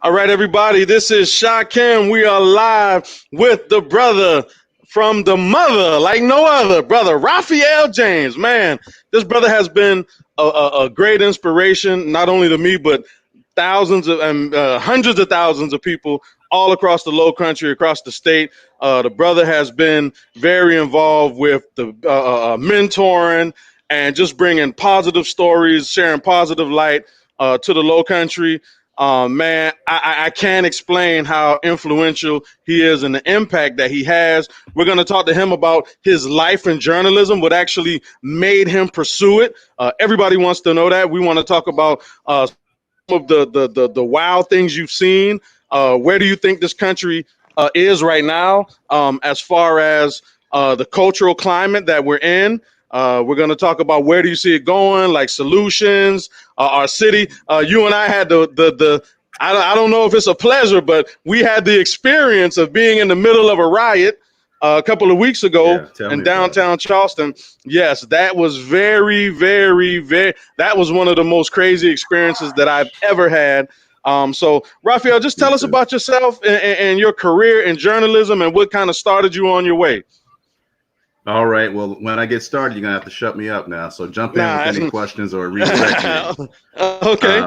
All right, everybody, this is Shakem. We are live with the brother from the mother, like no other, brother Raphael James. Man, this brother has been a great inspiration, not only to me, but thousands of and hundreds of thousands of people all across the low country, across the state. The brother has been very involved with the mentoring and just bringing positive stories, sharing positive light to the low country. Man, I can't explain how influential he is and the impact that he has. We're going to talk to him about his life in journalism, what actually made him pursue it. Everybody wants to know that. We want to talk about some of the wild things you've seen. Where do you think this country is right now as far as the cultural climate that we're in? We're going to talk about where do you see it going, like solutions, our city. You and I had I don't know if it's a pleasure, but we had the experience of being in the middle of a riot a couple of weeks ago in downtown Charleston. Yes, that was that was one of the most crazy experiences that I've ever had. So, Raphael, just tell us about yourself and your career in journalism and what kind of started you on your way. All right. Well, when I get started, you're going to have to shut me up now. So jump in with any questions or redirect me. Okay.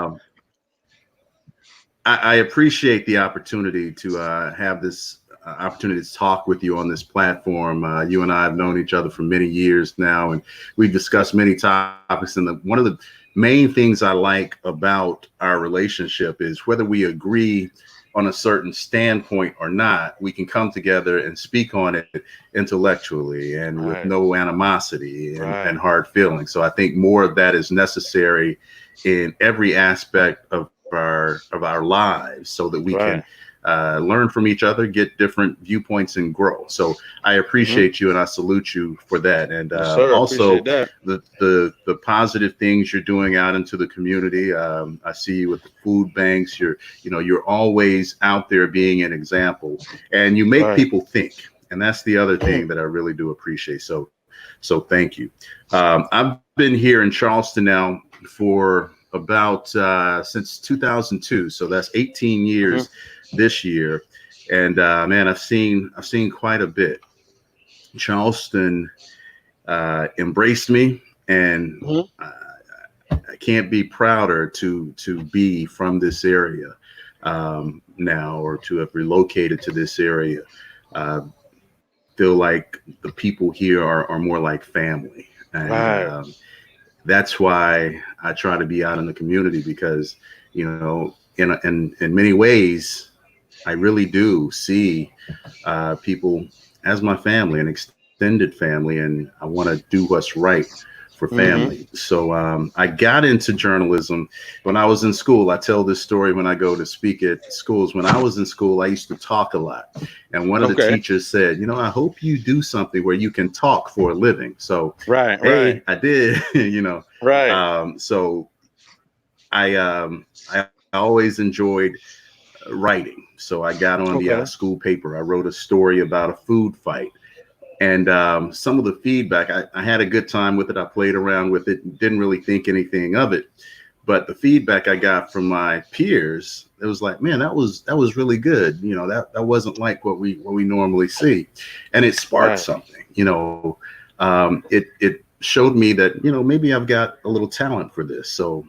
I appreciate the opportunity to have this opportunity to talk with you on this platform. You and I have known each other for many years now, and we've discussed many topics. And one of the main things I like about our relationship is whether we agree on a certain standpoint or not, we can come together and speak on it intellectually and with no animosity and hard feelings. So I think more of that is necessary in every aspect of our lives so that we can learn from each other, get different viewpoints, and grow. So I appreciate you and I salute you for that. And also the positive things you're doing out into the community. I see you with the food banks. You're always out there being an example, and you make people think. And that's the other thing that I really do appreciate. So thank you. I've been here in Charleston now for about since 2002. So that's 18 years this year. And man, I've seen quite a bit. Charleston embraced me, and I can't be prouder to be from this area now, or to have relocated to this area. Feel like the people here are more like family. And that's why I try to be out in the community, because, in many ways, I really do see people as my family, an extended family, and I want to do what's right for family. So I got into journalism when I was in school. I tell this story when I go to speak at schools. When I was in school, I used to talk a lot. And one of the teachers said, I hope you do something where you can talk for a living. So I did, so I always enjoyed writing. So I got on the school paper. I wrote a story about a food fight. And some of the feedback, I had a good time with it. I played around with it, didn't really think anything of it. But the feedback I got from my peers, it was like, man, that was really good. That wasn't like what we normally see. And it sparked something. It showed me that, maybe I've got a little talent for this. So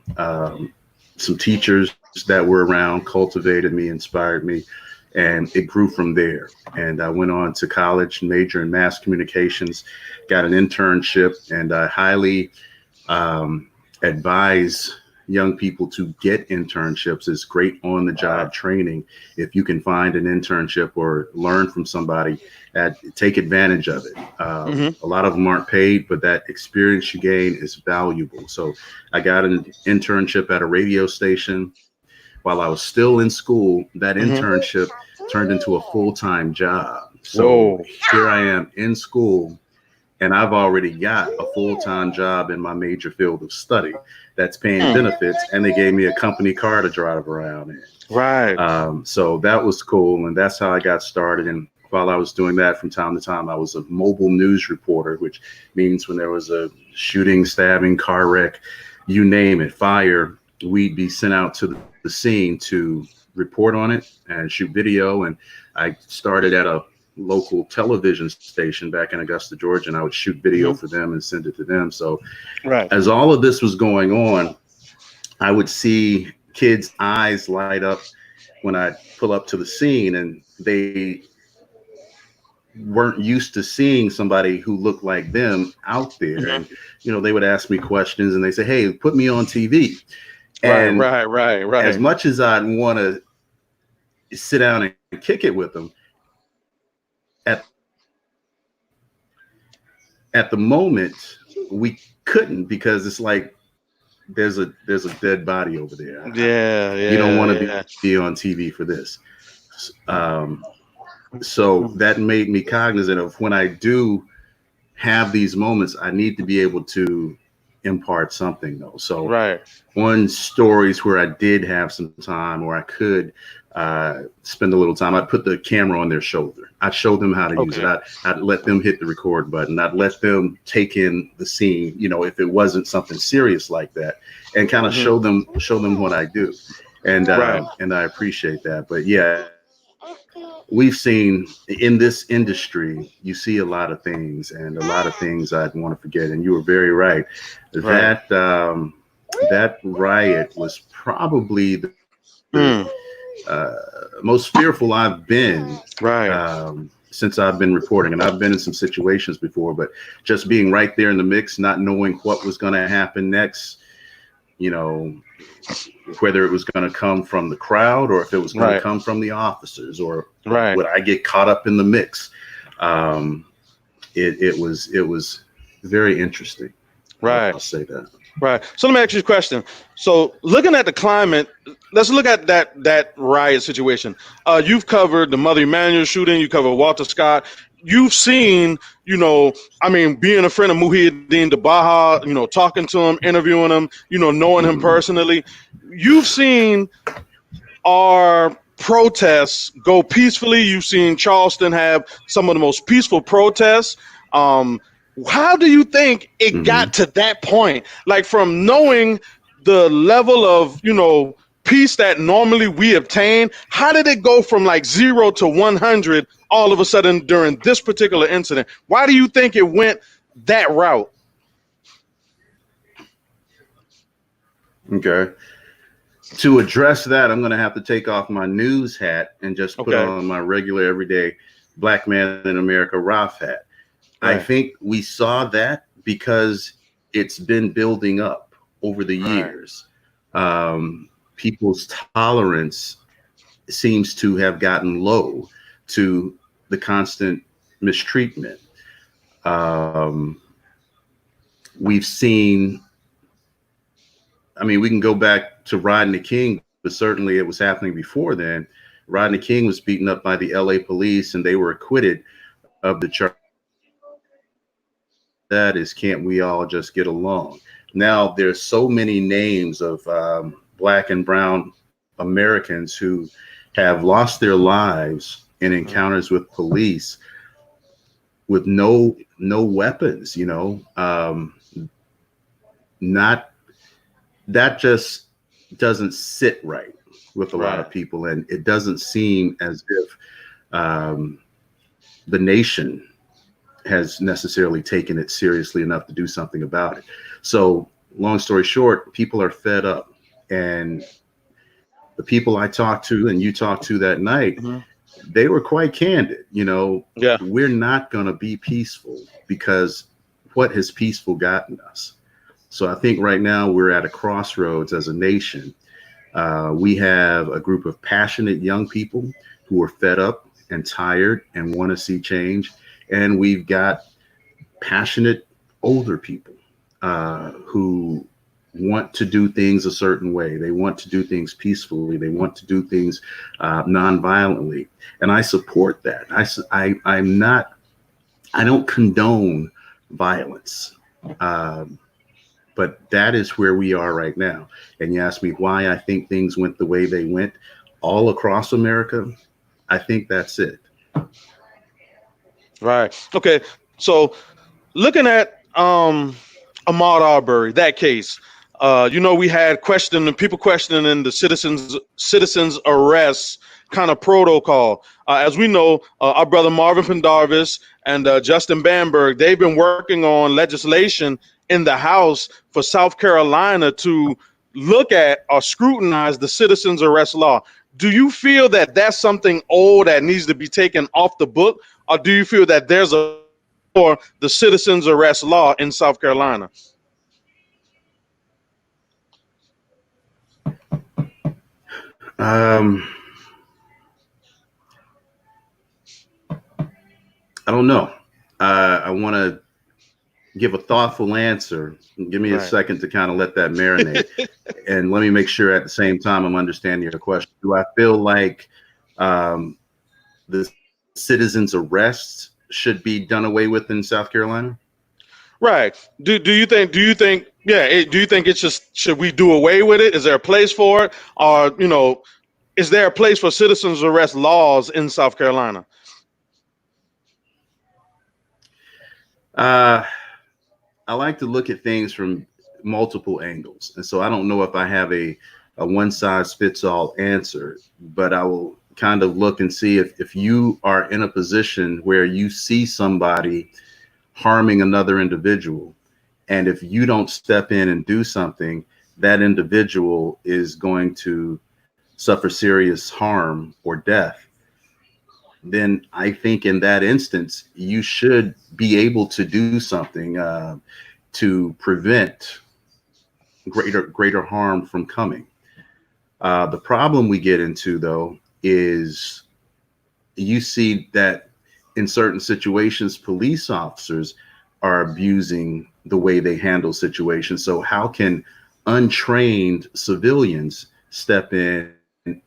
some teachers that were around cultivated me, inspired me. And it grew from there. And I went on to college, major in mass communications, got an internship, and I highly advise young people to get internships. It's great on-the-job training. If you can find an internship or learn from somebody, take advantage of it. A lot of them aren't paid, but that experience you gain is valuable. So I got an internship at a radio station. While I was still in school, that internship turned into a full-time job. So here I am in school, and I've already got a full-time job in my major field of study that's paying benefits, and they gave me a company car to drive around in. So that was cool, and that's how I got started. And while I was doing that, from time to time, I was a mobile news reporter, which means when there was a shooting, stabbing, car wreck, you name it, fire, we'd be sent out to the scene to report on it and shoot video. And I started at a local television station back in Augusta, Georgia, and I would shoot video Hmm. for them and send it to them. So Right. as all of this was going on, I would see kids' eyes light up when I pull up to the scene, and they weren't used to seeing somebody who looked like them out there. Hmm. And, they would ask me questions and they say, "Hey, put me on TV." Right. And Right. Right. as Right. much as I'd want to sit down and kick it with them, at at the moment we couldn't, because it's like there's a dead body over there. Yeah. You don't want Yeah. to Yeah. be on TV for this. Um, so that made me cognizant of, when I do have these moments, I need to be able to impart something, though. So Right. on stories where I did have some time, or I could spend a little time, I'd put the camera on their shoulder. I'd show them how to use it. Okay. I'd let them hit the record button. I'd let them take in the scene, if it wasn't something serious like that, and kind of Hmm. show them what I do. And Right. I appreciate that. But yeah, we've seen in this industry, you see a lot of things, and a lot of things I'd want to forget. And you were very right. Right. That riot was probably the Mm. most fearful I've been Right. since I've been reporting. And I've been in some situations before, but just being right there in the mix, not knowing what was going to happen next, you know, whether it was going to come from the crowd or if it was going to Right. come from the officers, or Right. would I get caught up in the mix. Um, it was very interesting. Right. I'll say that. Right. So let me ask you a question. So looking at the climate, let's look at that riot situation. You've covered the Mother Emanuel shooting. You covered Walter Scott. You've seen, I mean, being a friend of Muhyiddin Baha, talking to him, interviewing him, knowing him Mhm. personally. You've seen our protests go peacefully. You've seen Charleston have some of the most peaceful protests. Um, how do you think it Mhm. got to that point? Like, from knowing the level of, peace that normally we obtain, how did it go from like 0 to 100 all of a sudden during this particular incident? Why do you think it went that route? Okay. To address that, I'm going to have to take off my news hat and just put Okay. on my regular, everyday black man in America Ralph hat. I Right. think we saw that because it's been building up over the Right. years. People's tolerance seems to have gotten low to the constant mistreatment. Um, we've seen, I mean, we can go back to Rodney King, but certainly it was happening before then. Rodney King was beaten up by the LA police and they were acquitted of the charge. That is, can't we all just get along? Now, there's so many names of black and brown Americans who have lost their lives in encounters with police with no weapons, not that just doesn't sit right with a lot Right. of people, and it doesn't seem as if um, the nation has necessarily taken it seriously enough to do something about it. So, long story short, people are fed up, and the people I talked to and you talked to that night, Hmm. they were quite candid. Yeah. We're not going to be peaceful, because what has peaceful gotten us? So I think right now we're at a crossroads as a nation. We have a group of passionate young people who are fed up and tired and want to see change. And we've got passionate older people who want to do things a certain way. They want to do things peacefully. They want to do things non-violently. And I support that. I don't condone violence. Um, but that is where we are right now. And you ask me why I think things went the way they went all across America. I think that's it. Right. Okay. So looking at Ahmaud Arbery, that case, We had people questioning the citizens arrest kind of protocol. As we know, our brother Marvin Pendarvis and Justin Bamberg, they've been working on legislation in the House for South Carolina to look at or scrutinize the citizens arrest law. Do you feel that that's something old that needs to be taken off the book, or do you feel that there's a for the citizens arrest law in South Carolina? Um, I don't know. I want to give a thoughtful answer. Give me a Right. second to kind of let that marinate. And let me make sure at the same time I'm understanding your question. Do I feel like um, the citizens' arrests should be done away with in South Carolina? Right. Do you think yeah, do you think it's just should we do away with it? Is there a place for it? Or, is there a place for citizens arrest laws in South Carolina? Uh, I like to look at things from multiple angles. And so I don't know if I have a one size fits all answer, but I will kind of look and see if you are in a position where you see somebody harming another individual. And if you don't step in and do something, that individual is going to suffer serious harm or death. Then I think in that instance, you should be able to do something to prevent greater harm from coming. The problem we get into, though, is you see that in certain situations, police officers are abusing the way they handle situations. So how can untrained civilians step in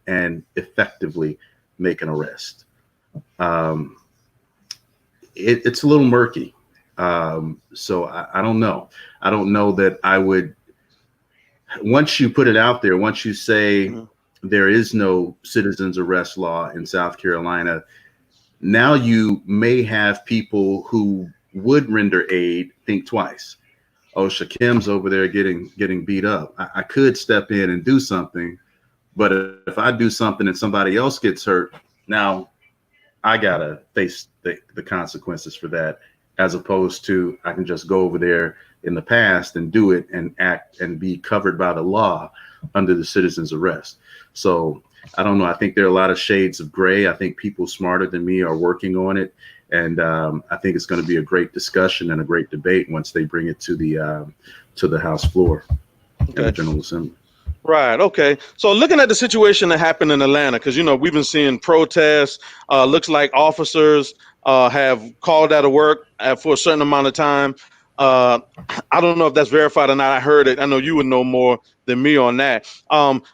and effectively make an arrest? Um, it's a little murky. So I don't know. I don't know that I would, once you put it out there, once you say Mhm. there is no citizens arrest law in South Carolina, now you may have people who would render aid think twice. Oh, Shakem's over there getting beat up. I could step in and do something, but if I do something and somebody else gets hurt, now I gotta face the consequences for that, as opposed to I can just go over there in the past and do it and act and be covered by the law under the citizen's arrest. So I don't know. I think there are a lot of shades of gray. I think people smarter than me are working on it, and I think it's going to be a great discussion and a great debate once they bring it to the House floor and the Okay. General Assembly. Right. Okay. So looking at the situation that happened in Atlanta, because we've been seeing protests. Looks like officers have called out of work for a certain amount of time. Uh, I don't know if that's verified or not. I heard it. I know you would know more than me on that.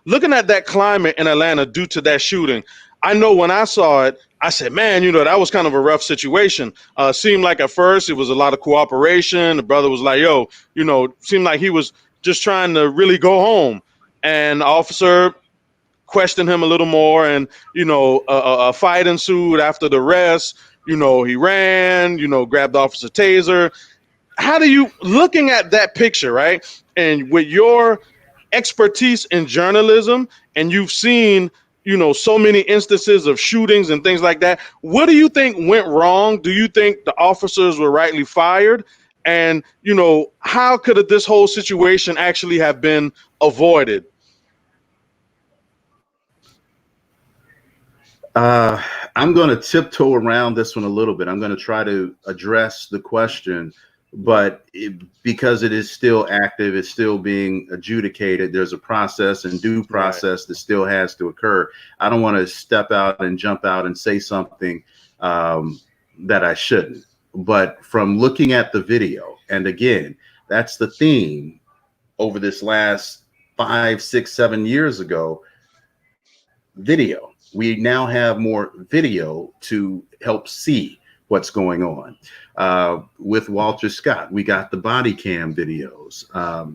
Looking at that climate in Atlanta due to that shooting, I know when I saw it, I said, man, that was kind of a rough situation. Seemed like at first it was a lot of cooperation. The brother was like, yo, seemed like he was just trying to really go home. And the officer questioned him a little more, and a fight ensued after the arrest. He ran, grabbed the officer taser. How do you, looking at that picture, right, and with your expertise in journalism, and you've seen so many instances of shootings and things like that, what do you think went wrong? Do you think the officers were rightly fired? And how could this whole situation actually have been avoided? Uh, I'm going to tiptoe around this one a little bit. I'm going to try to address the question, Right. but because it is still active, it's still being adjudicated. There's a process and due Right. process that still has to occur. I don't want to step out and jump out and say something um, that I shouldn't. But from looking at the video, and again, that's the theme over this last 5, 6, 7 years ago, video. We now have more video to help see what's going on. With Walter Scott, we got the body cam videos.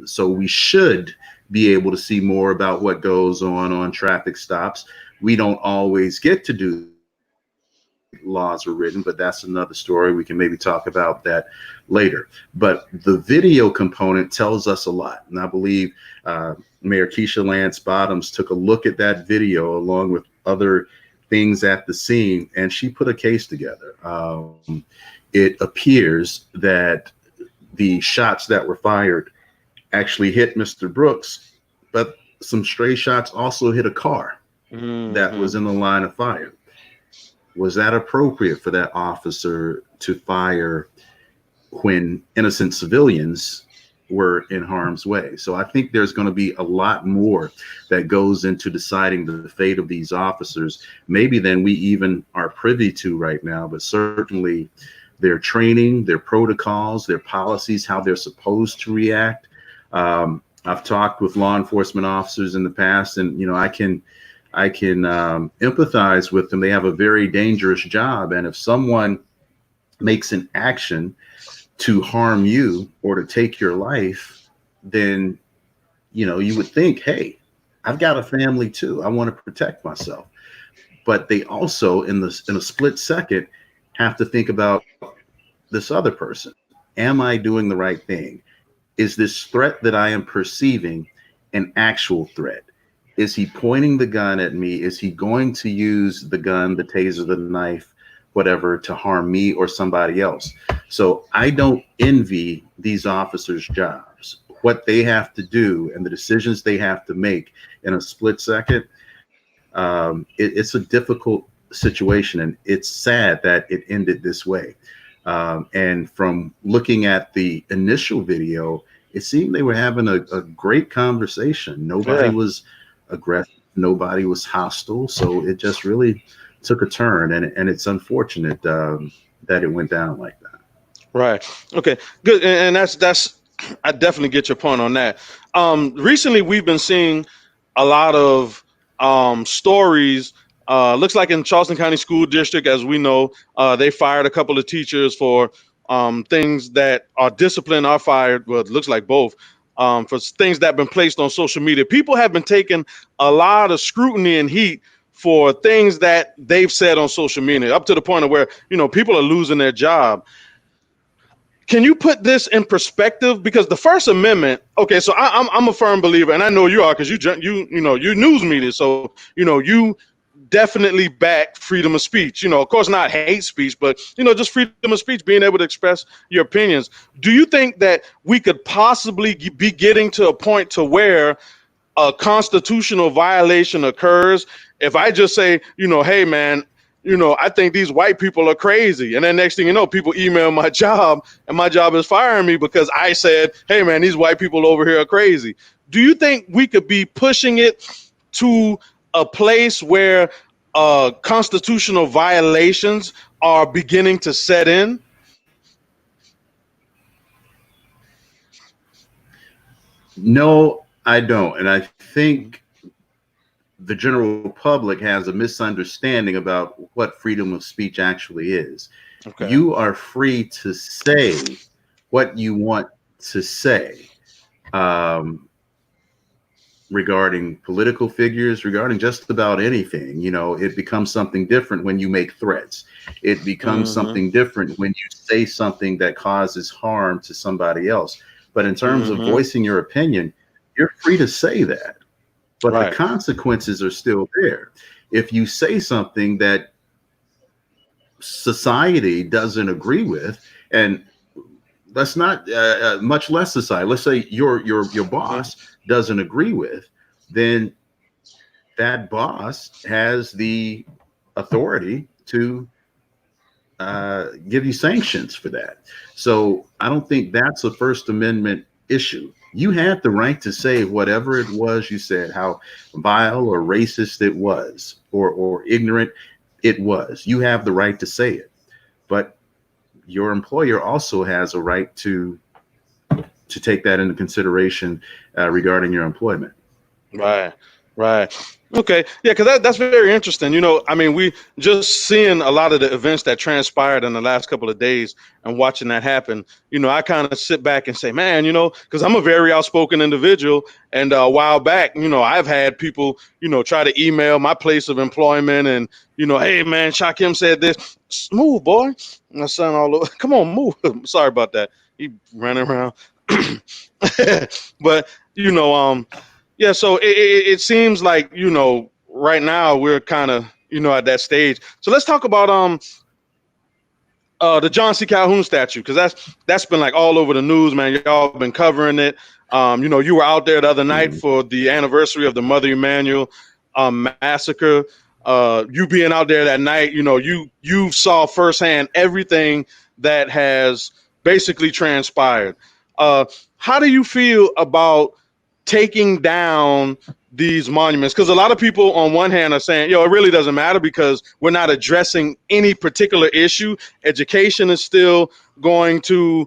So we should be able to see more about what goes on traffic stops. We don't always get to do laws were written, but that's another story. We can maybe talk about that later. But the video component tells us a lot. And I believe Mayor Keisha Lance Bottoms took a look at that video along with other things at the scene, and she put a case together. It appears that the shots that were fired actually hit Mr. Brooks, but some stray shots also hit a car that was in the line of fire. Was that appropriate for that officer to fire when innocent civilians were in harm's way? So I think there's going to be a lot more that goes into deciding the fate of these officers, maybe than we even are privy to right now, but certainly their training, their protocols, their policies, how they're supposed to react. I've talked with law enforcement officers in the past, and I can empathize with them. They have a very dangerous job, and if someone makes an action to harm you or to take your life, then you would think, hey, I've got a family too. I want to protect myself. But they also, in a split second, have to think about this other person. Am I doing the right thing? Is this threat that I am perceiving an actual threat? Is he pointing the gun at me? Is he going to use the gun, the taser, the knife, whatever, to harm me or somebody else? So I don't envy these officers' jobs, what they have to do and the decisions they have to make in a split second. It's a difficult situation, and it's sad that it ended this way. And from looking at the initial video, it seemed they were having a great conversation. Nobody was aggressive. Nobody was hostile. So it just really took a turn, and it's unfortunate that it went down like that. Right. Okay. Good. And that's I definitely get your point on that. Recently, we've been seeing a lot of stories. Looks like in Charleston County School District, as we know, they fired a couple of teachers for things that are disciplined are fired. Well, it looks like both for things that have been placed on social media. People have been taking a lot of scrutiny and heat for things that they've said on social media, up to the point of where, people are losing their job. Can you put this in perspective? Because the First Amendment, okay, so I'm a firm believer, and I know you are, because you news media, so you definitely back freedom of speech. Of course, not hate speech, but just freedom of speech, being able to express your opinions. Do you think that we could possibly be getting to a point to where a constitutional violation occurs if I just say, hey man, I think these white people are crazy, and then next thing you know, people email my job, and my job is firing me because I said, hey man, these white people over here are crazy. Do you think we could be pushing it to a place where constitutional violations are beginning to set in? No, I don't. And I think the general public has a misunderstanding about what freedom of speech actually is. Okay. You are free to say what you want to say regarding political figures, regarding just about anything. It becomes something different when you make threats. It becomes something different when you say something that causes harm to somebody else. But in terms of voicing your opinion, you're free to say that. But the consequences are still there. If you say something that society doesn't agree with, and let's not, much less society, let's say your boss doesn't agree with, then that boss has the authority to give you sanctions for that. So I don't think that's a First Amendment issue. You had the right to say whatever it was you said, how vile or racist it was, or ignorant it was. You have the right to say it, but your employer also has a right to take that into consideration regarding your employment. Right. Okay, yeah, because that's very interesting. I mean, we just seeing a lot of the events that transpired in the last couple of days and watching that happen. I kind of sit back and say, man, because I'm a very outspoken individual, and a while back, I've had people, try to email my place of employment, and hey, man, Shakem said this. Move, boy. My son all over. Come on, move. Sorry about that. He running around, but yeah, so it seems like, right now we're kind of, at that stage. So let's talk about the John C. Calhoun statue, because that's been like all over the news, man. Y'all been covering it. You were out there the other night Mhm. for the anniversary of the Mother Emanuel massacre. You being out there that night, you saw firsthand everything that has basically transpired. Uh, how do you feel about taking down these monuments? Because a lot of people on one hand are saying, it really doesn't matter because we're not addressing any particular issue. Education is still going to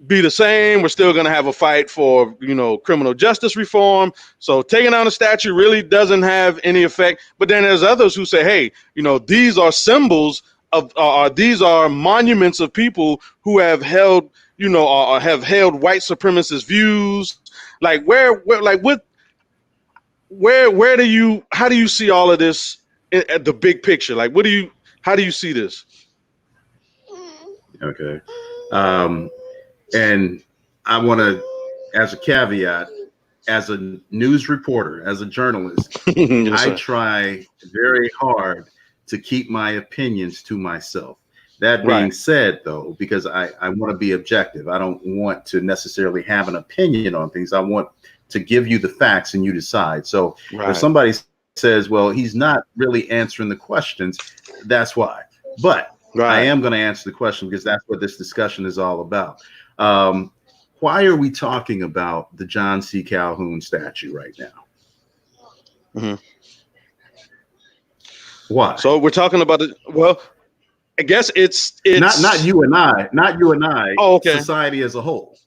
be the same. We're still going to have a fight for, criminal justice reform. So taking down a statue really doesn't have any effect. But then there's others who say, hey, these are symbols of, these are monuments of people who have held, or have held white supremacist views. Like where, like what, where do you, how do you see all of this at the big picture? Like, how do you see this? Okay. Um, and I want to, as a caveat, as a news reporter, as a journalist, Yes, I sir. try very hard to keep my opinions to myself. That being Right, said, though, because I want to be objective, I don't want to necessarily have an opinion on things. I want to give you the facts and you decide. So if right, somebody says, well, he's not really answering the questions, that's why. But I right. am going to answer the question because that's what this discussion is all about. Um, why are we talking about the John C. Calhoun statue right now? hmm Why? So we're talking about it. Well, I guess Not it's. you and I, not you and I, Oh, okay. society as a whole.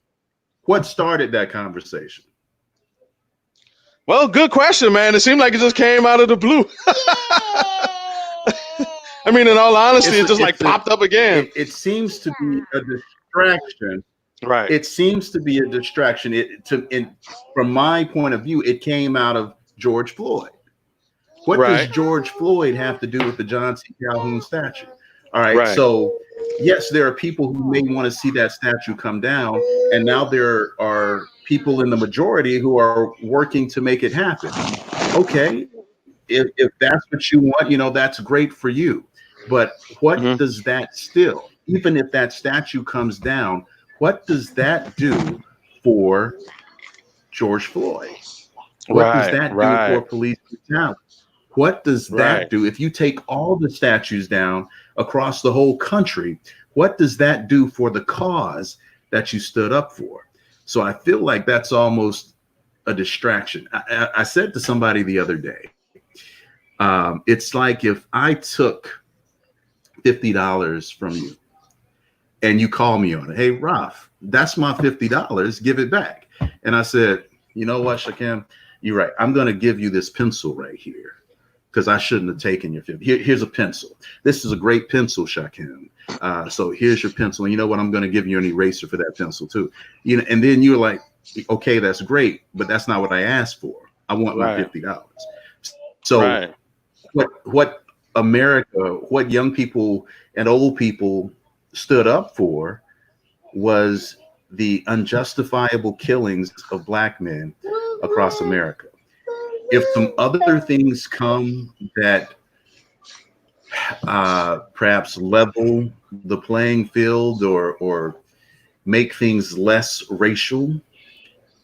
What started that conversation? Well, good question, man. It seemed like it just came out of the blue. I mean, in all honesty, It's it a, just like it's a, popped up again. it seems to be a distraction. Right, It seems to be a distraction. From my point of view, it came out of George Floyd. What does right, George Floyd have to do with the John C. Calhoun statue? All right. right. So, yes, there are people who may want to see that statue come down. And now there are people in the majority who are working to make it happen. Okay. If that's what you want, that's great for you. But what hmm does that still, even if that statue comes down, what does that do for George Floyd? What does Right, that do for right, police brutality? What does that right. do? If you take all the statues down across the whole country, what does that do for the cause that you stood up for? So I feel like that's almost a distraction. I said to somebody the other day, it's like if I took $50 from you and you call me on it. Hey, Ralph, that's my $50. Give it back. And I said, you know what, Shakem? You're right. I'm going to give you this pencil right here because I shouldn't have taken your 50. Here's a pencil. This is a great pencil, Shakem. So here's your pencil. And you know what? I'm going to give you an eraser for that pencil too. And then you're like, okay, that's great, but that's not what I asked for. I want my Right, $50. So right. what America, what young people and old people stood up for was the unjustifiable killings of black men across America. If some other things come that perhaps level the playing field or make things less racial,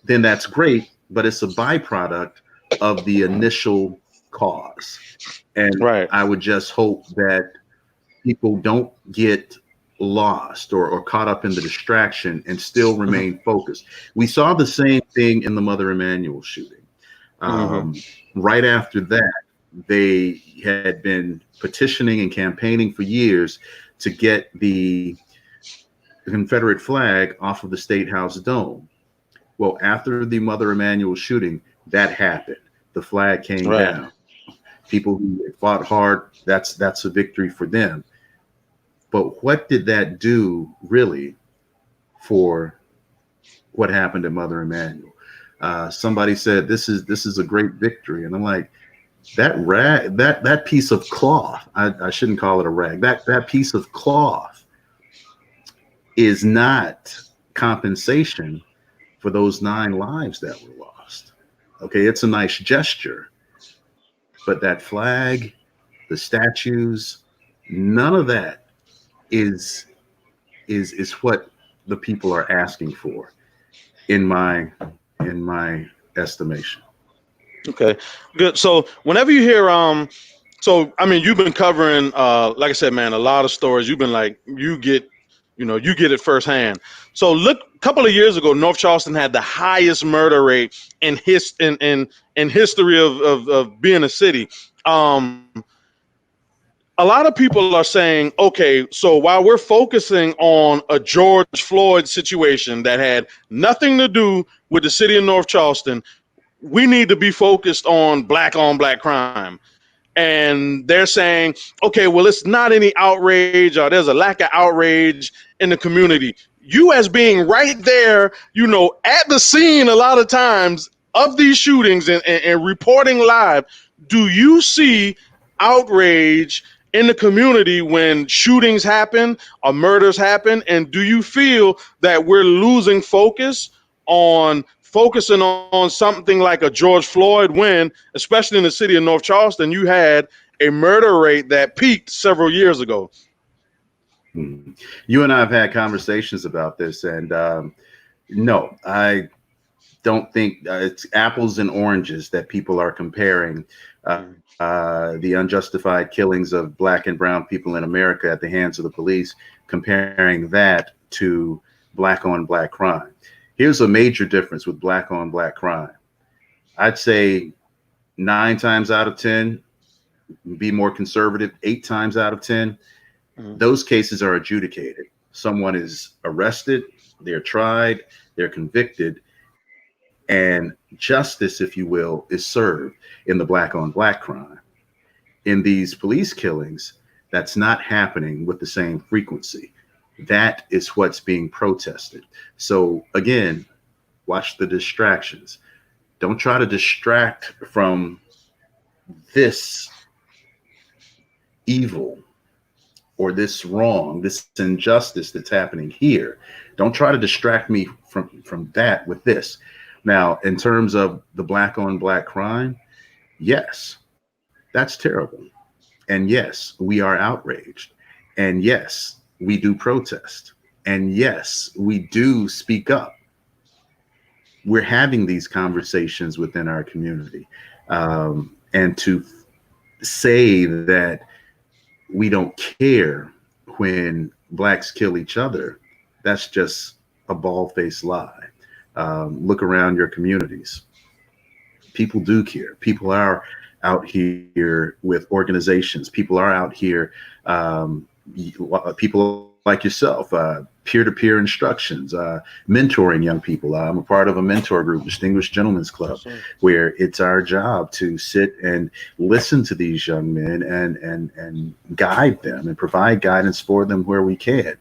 then that's great, but it's a byproduct of the initial cause. And Right. I would just hope that people don't get lost or caught up in the distraction and still hmm remain focused. We saw the same thing in the Mother Emanuel shooting. hmm Right after that, they had been petitioning and campaigning for years to get the Confederate flag off of the State House dome. Well, after the Mother Emanuel shooting, that happened. the flag came Right. down. People who fought hard, that's a victory for them. But what did that do really for what happened to Mother Emanuel? Somebody said this is a great victory, and I'm like, that rag, that piece of cloth. I shouldn't call it a rag. That piece of cloth is not compensation for those 9 lives that were lost. Okay, it's a nice gesture, but that flag, the statues, none of that is is what the people are asking for in my estimation. Okay. Good. So whenever you hear so I mean you've been covering like I said, man, a lot of stories. You've been like you get it firsthand. So look, a couple of years ago, North Charleston had the highest murder rate in history of being a city. Um, a lot of people are saying, okay, so while we're focusing on a George Floyd situation that had nothing to do with the city of North Charleston, we need to be focused on black crime. And they're saying, okay, well, it's not any outrage or there's a lack of outrage in the community. You, as being right there, at the scene a lot of times of these shootings and reporting live, do you see outrage in the community when shootings happen or murders happen? And do you feel that we're losing focus on focusing on something like a George Floyd when, especially in the city of North Charleston, you had a murder rate that peaked several years ago? Hmm. You and I have had conversations about this, and no, I don't think it's apples and oranges that people are comparing the unjustified killings of black and brown people in America at the hands of the police, comparing that to black on black crime. Here's a major difference with black on black crime. I'd say 9 times out of 10, be more conservative, 8 times out of 10, Mhm. those cases are adjudicated. Someone is arrested, they're tried, they're convicted, and justice, if you will, is served in the black on black crime. In these police killings, that's not happening with the same frequency. That is what's being protested. So, again, watch the distractions. Don't try to distract from this evil or this wrong, this injustice that's happening here. Don't try to distract me from that with this. Now, in terms of the black on black crime, yes, that's terrible. And yes, we are outraged. And yes, we do protest. And yes, we do speak up. We're having these conversations within our community. And to say that we don't care when blacks kill each other, that's just a bald-faced lie. Look around your communities. People do care. People are out here with organizations. People are out here, people like yourself, peer-to-peer instructions, mentoring young people. I'm a part of a mentor group, Distinguished Gentlemen's Club, where it's our job to sit and listen to these young men and guide them and provide guidance for them where we can.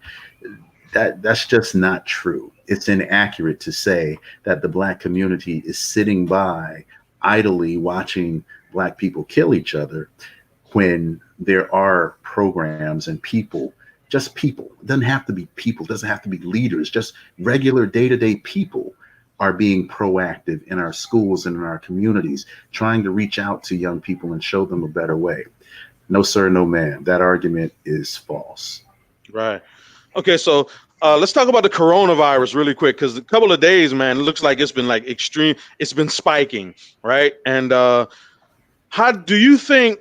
That's just not true. It's inaccurate to say that the black community is sitting by idly watching black people kill each other when there are programs and people, just people. It doesn't have to be people, it doesn't have to be leaders, just regular day-to-day people are being proactive in our schools and in our communities, trying to reach out to young people and show them a better way. No, sir, no, ma'am. That argument is false. Right. Okay, so let's talk about the coronavirus really quick because a couple of days, man, it looks like it's been like extreme. It's been spiking, right? And how do you think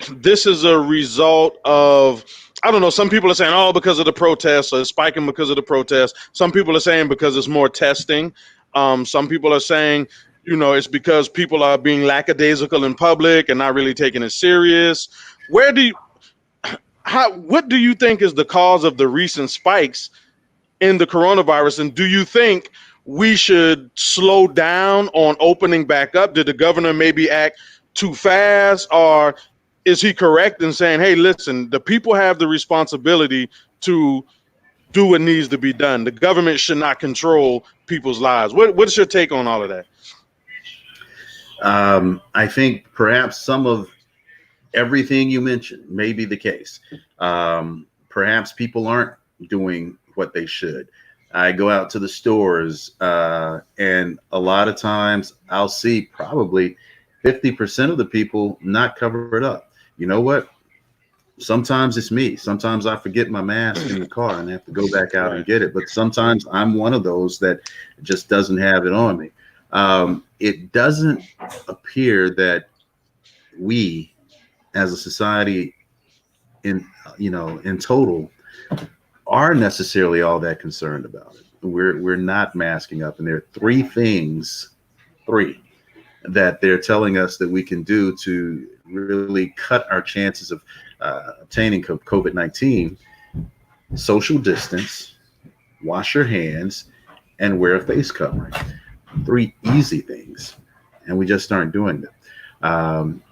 this is a result of? I don't know. Some people are saying, "Oh, because of the protests," or it's spiking because of the protests. Some people are saying because it's more testing. Some people are saying, it's because people are being lackadaisical in public and not really taking it serious. Where do you, what do you think is the cause of the recent spikes in the coronavirus? And do you think we should slow down on opening back up? Did the governor maybe act too fast, or is he correct in saying, hey, listen, the people have the responsibility to do what needs to be done? The government should not control people's lives. What's your take on all of that? I think perhaps some of everything you mentioned may be the case. Perhaps people aren't doing what they should. I go out to the stores, and a lot of times I'll see probably 50% of the people not covered up. You know what? Sometimes it's me. Sometimes I forget my mask in the car and have to go back out and get it. But sometimes I'm one of those that just doesn't have it on me. It doesn't appear that we as a society in total are necessarily all that concerned about it. We're not masking up, and there are three that they're telling us that we can do to really cut our chances of obtaining COVID-19: social distance, wash your hands, and wear a face covering. Three easy things, and we just aren't doing them.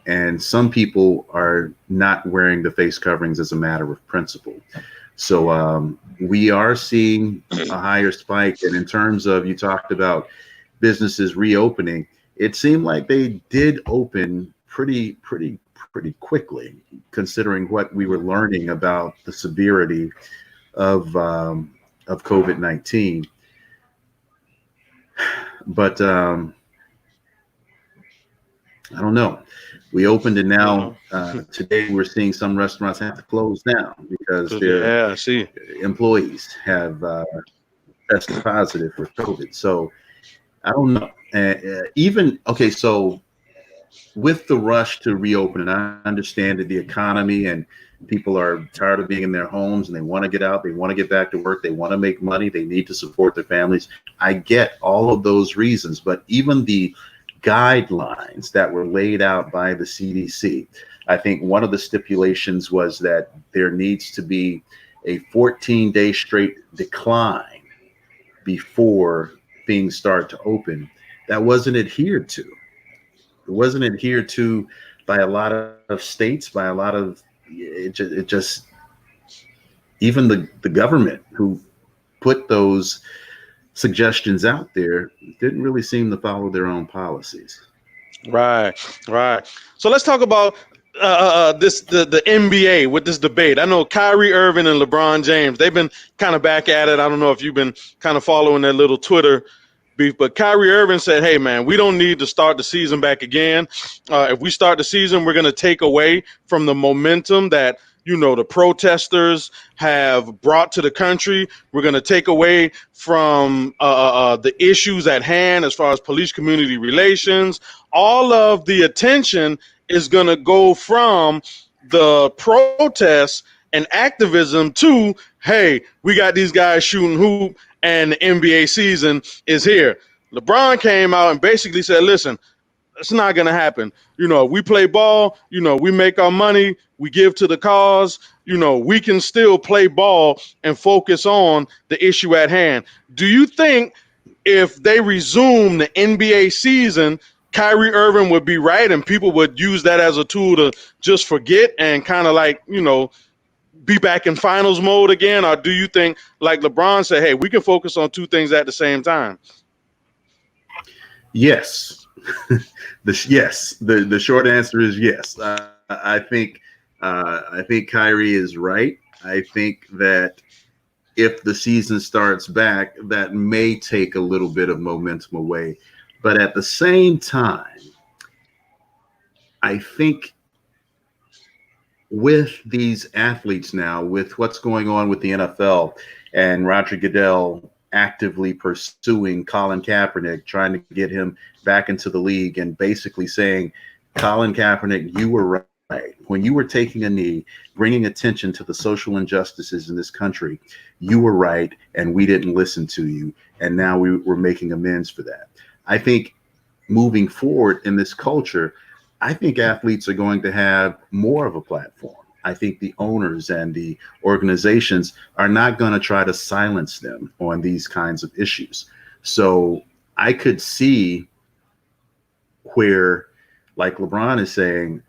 And some people are not wearing the face coverings as a matter of principle. So we are seeing a higher spike. And in terms of, you talked about businesses reopening, it seemed like they did open pretty quickly, considering what we were learning about the severity of COVID-19. But I don't know. We opened it now. Today we're seeing some restaurants have to close down because their employees have tested positive for COVID. So I don't know. So with the rush to reopen, and I understand that the economy and people are tired of being in their homes and they want to get out, they want to get back to work, they want to make money, they need to support their families. I get all of those reasons, but even the guidelines that were laid out by the CDC, I think one of the stipulations was that there needs to be a 14-day straight decline before things start to open. That wasn't adhered to. It wasn't adhered to by a lot of states, by a lot of it just even the government who put those suggestions out there didn't really seem to follow their own policies. Right. So let's talk about the NBA with this debate. I know Kyrie Irving and LeBron James, they've been kind of back at it. I don't know if you've been kind of following their little Twitter beef, but Kyrie Irving said, hey, man, we don't need to start the season back again. If we start the season, we're going to take away from the momentum that, the protesters have brought to the country. We're going to take away from the issues at hand as far as police community relations. All of the attention is going to go from the protests and activism to, hey, we got these guys shooting hoop and the NBA season is here. LeBron came out and basically said, listen, it's not going to happen. We play ball, we make our money, we give to the cause, we can still play ball and focus on the issue at hand. Do you think if they resume the NBA season, Kyrie Irving would be right and people would use that as a tool to just forget and kind of be back in finals mode again? Or do you think, like LeBron said, hey, we can focus on two things at the same time? Yes. The short answer is yes. I think Kyrie is right. I think that if the season starts back, that may take a little bit of momentum away. But at the same time, I think with these athletes now, with what's going on with the NFL and Roger Goodell actively pursuing Colin Kaepernick, trying to get him back into the league and basically saying, Colin Kaepernick, you were right. When you were taking a knee, bringing attention to the social injustices in this country, you were right, and we didn't listen to you, and now we're making amends for that. I think moving forward in this culture, I think athletes are going to have more of a platform. I think the owners and the organizations are not going to try to silence them on these kinds of issues. So I could see where, like LeBron is saying,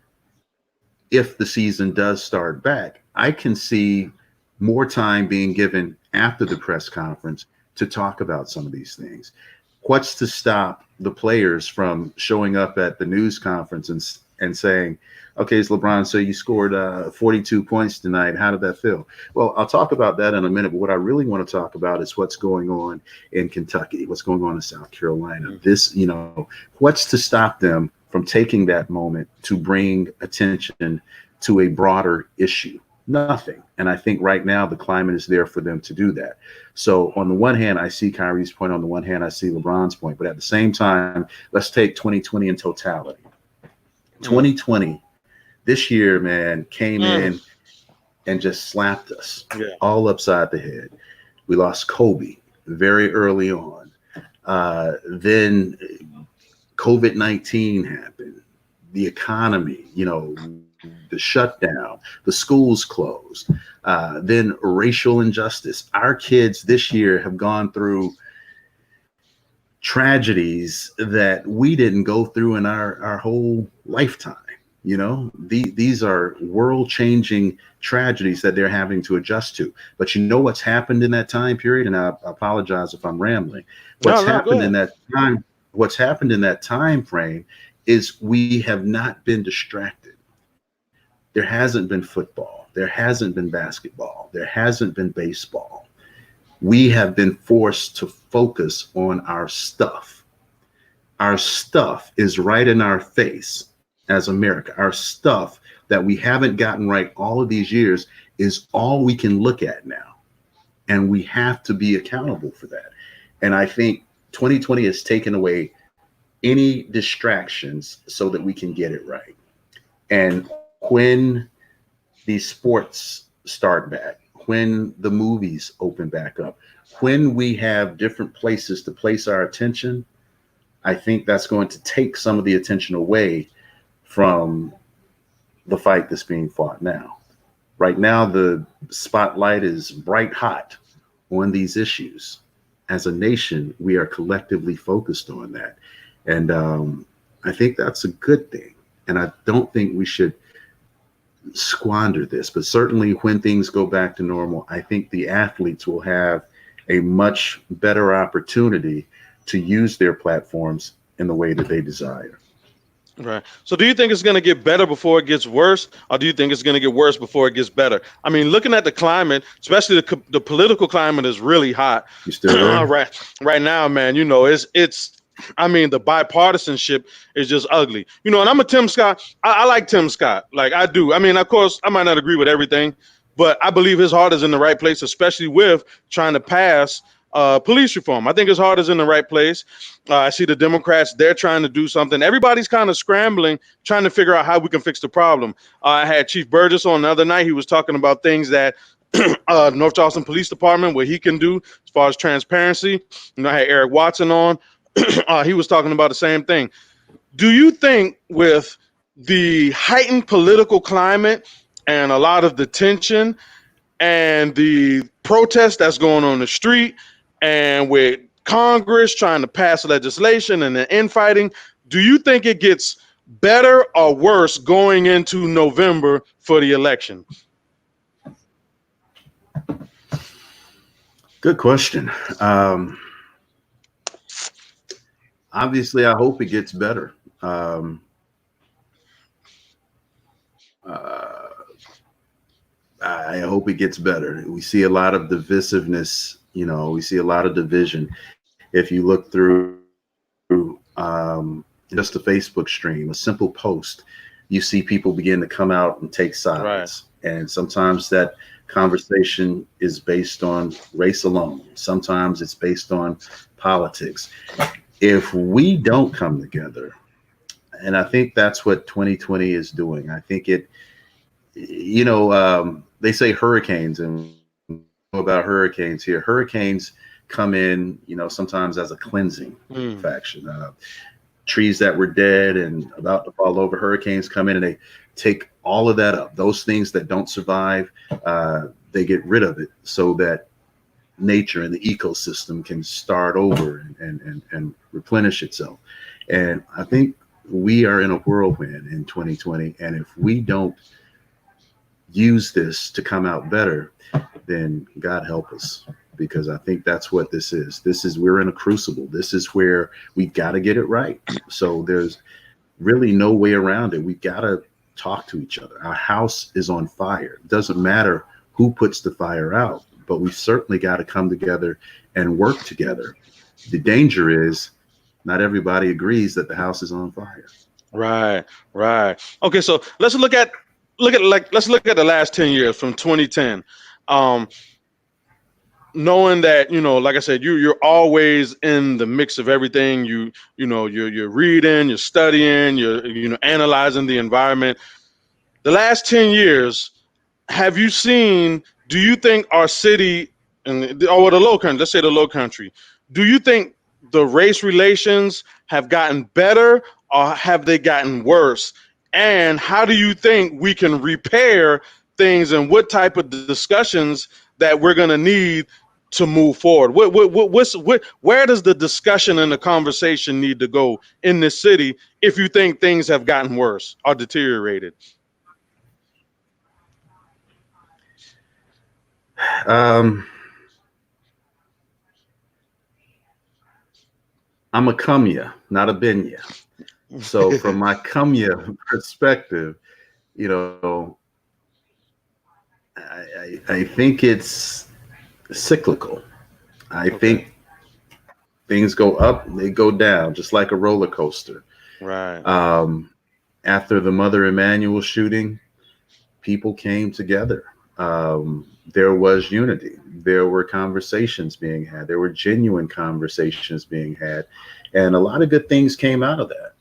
if the season does start back, I can see more time being given after the press conference to talk about some of these things. What's to stop the players from showing up at the news conference and saying, okay, it's LeBron, so you scored 42 points tonight. How did that feel? Well, I'll talk about that in a minute, but what I really want to talk about is what's going on in Kentucky, what's going on in South Carolina. This, what's to stop them from taking that moment to bring attention to a broader issue? Nothing. And I think right now the climate is there for them to do that. So on the one hand, I see Kyrie's point. On the one hand, I see LeBron's point. But at the same time, let's take 2020 in totality. 2020, this year, man, came in and just slapped us all upside the head. We lost Kobe very early on. Then COVID-19 happened. The economy, the shutdown, the schools closed, then racial injustice. Our kids this year have gone through tragedies that we didn't go through in our whole lifetime. These are world-changing tragedies that they're having to adjust to. But you know what's happened in that time period? And I apologize if I'm rambling. What's happened in that time frame is we have not been distracted. There hasn't been football. There hasn't been basketball. There hasn't been baseball. We have been forced to focus on our stuff. Our stuff is right in our face as America. Our stuff that we haven't gotten right all of these years is all we can look at now. And we have to be accountable for that. And I think 2020 has taken away any distractions so that we can get it right. And when these sports start back, when the movies open back up, when we have different places to place our attention, I think that's going to take some of the attention away from the fight that's being fought now. Right now, the spotlight is bright hot on these issues. As a nation, we are collectively focused on that. And I think that's a good thing. And I don't think we should squander this, but certainly when things go back to normal, I think the athletes will have a much better opportunity to use their platforms in the way that they desire. Right. So do you think it's going to get better before it gets worse, or do you think it's going to get worse before it gets better? I mean, looking at the climate, especially the political climate is really hot. You still there? right now, man, it's I mean, the bipartisanship is just ugly. And I'm a Tim Scott. I like Tim Scott. Like, I do. I mean, of course, I might not agree with everything, but I believe his heart is in the right place, especially with trying to pass police reform. I think his heart is in the right place. I see the Democrats, they're trying to do something. Everybody's kind of scrambling, trying to figure out how we can fix the problem. I had Chief Burgess on the other night. He was talking about things that North Charleston Police Department, what he can do as far as transparency. I had Eric Watson on. He was talking about the same thing. Do you think with the heightened political climate and a lot of the tension and the protest that's going on the street, and with Congress trying to pass legislation and the infighting, do you think it gets better or worse going into November for the election? Good question. Obviously, I hope it gets better. I hope it gets better. We see a lot of divisiveness, we see a lot of division. If you look through just a Facebook stream, a simple post, you see people begin to come out and take sides. Right. And sometimes that conversation is based on race alone. Sometimes it's based on politics. If we don't come together, and I think that's what 2020 is doing. I think it, they say hurricanes, and about hurricanes here. Hurricanes come in, sometimes as a cleansing faction. Trees that were dead and about to fall over, hurricanes come in and they take all of that up. Those things that don't survive, they get rid of it so that nature and the ecosystem can start over and replenish itself. And I think we are in a whirlwind in 2020. And if we don't use this to come out better, then God help us. Because I think that's what this is. We're in a crucible. This is where we've got to get it right. So there's really no way around it. We've got to talk to each other. Our house is on fire. It doesn't matter who puts the fire out, but we certainly got to come together and work together. The danger is not everybody agrees that the house is on fire. Right, right. Okay, so let's let's look at the last 10 years from 2010. Um, Knowing that, like I said, you're always in the mix of everything. You're reading, you're studying, you're analyzing the environment. The last 10 years, have you seen, do you think our city or the low country, let's say the low country, do you think the race relations have gotten better or have they gotten worse? And how do you think we can repair things, and what type of discussions that we're going to need to move forward? Where does the discussion and the conversation need to go in this city if you think things have gotten worse or deteriorated? I'm a come ya, not a been ya. So from my come ya perspective, you know, I think it's cyclical. I think things go up, they go down, just like a roller coaster. Right. After the Mother Emanuel shooting, people came together. There was unity. There were conversations being had. There were genuine conversations being had. And a lot of good things came out of that.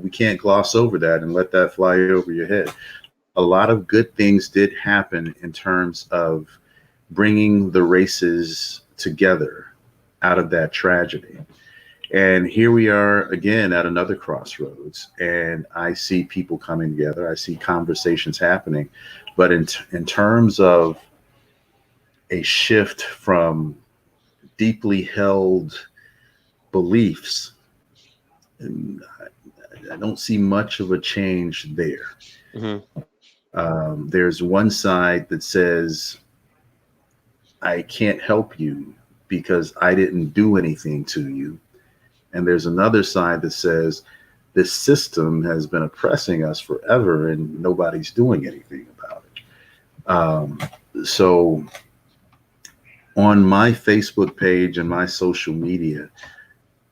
We can't gloss over that and let that fly over your head. A lot of good things did happen in terms of bringing the races together out of that tragedy. And here we are again at another crossroads, and I see people coming together. I see conversations happening, but in terms of a shift from deeply held beliefs, I don't see much of a change there. Mm-hmm. There's one side that says, I can't help you because I didn't do anything to you. And there's another side that says, this system has been oppressing us forever and nobody's doing anything about it. So on my Facebook page and my social media,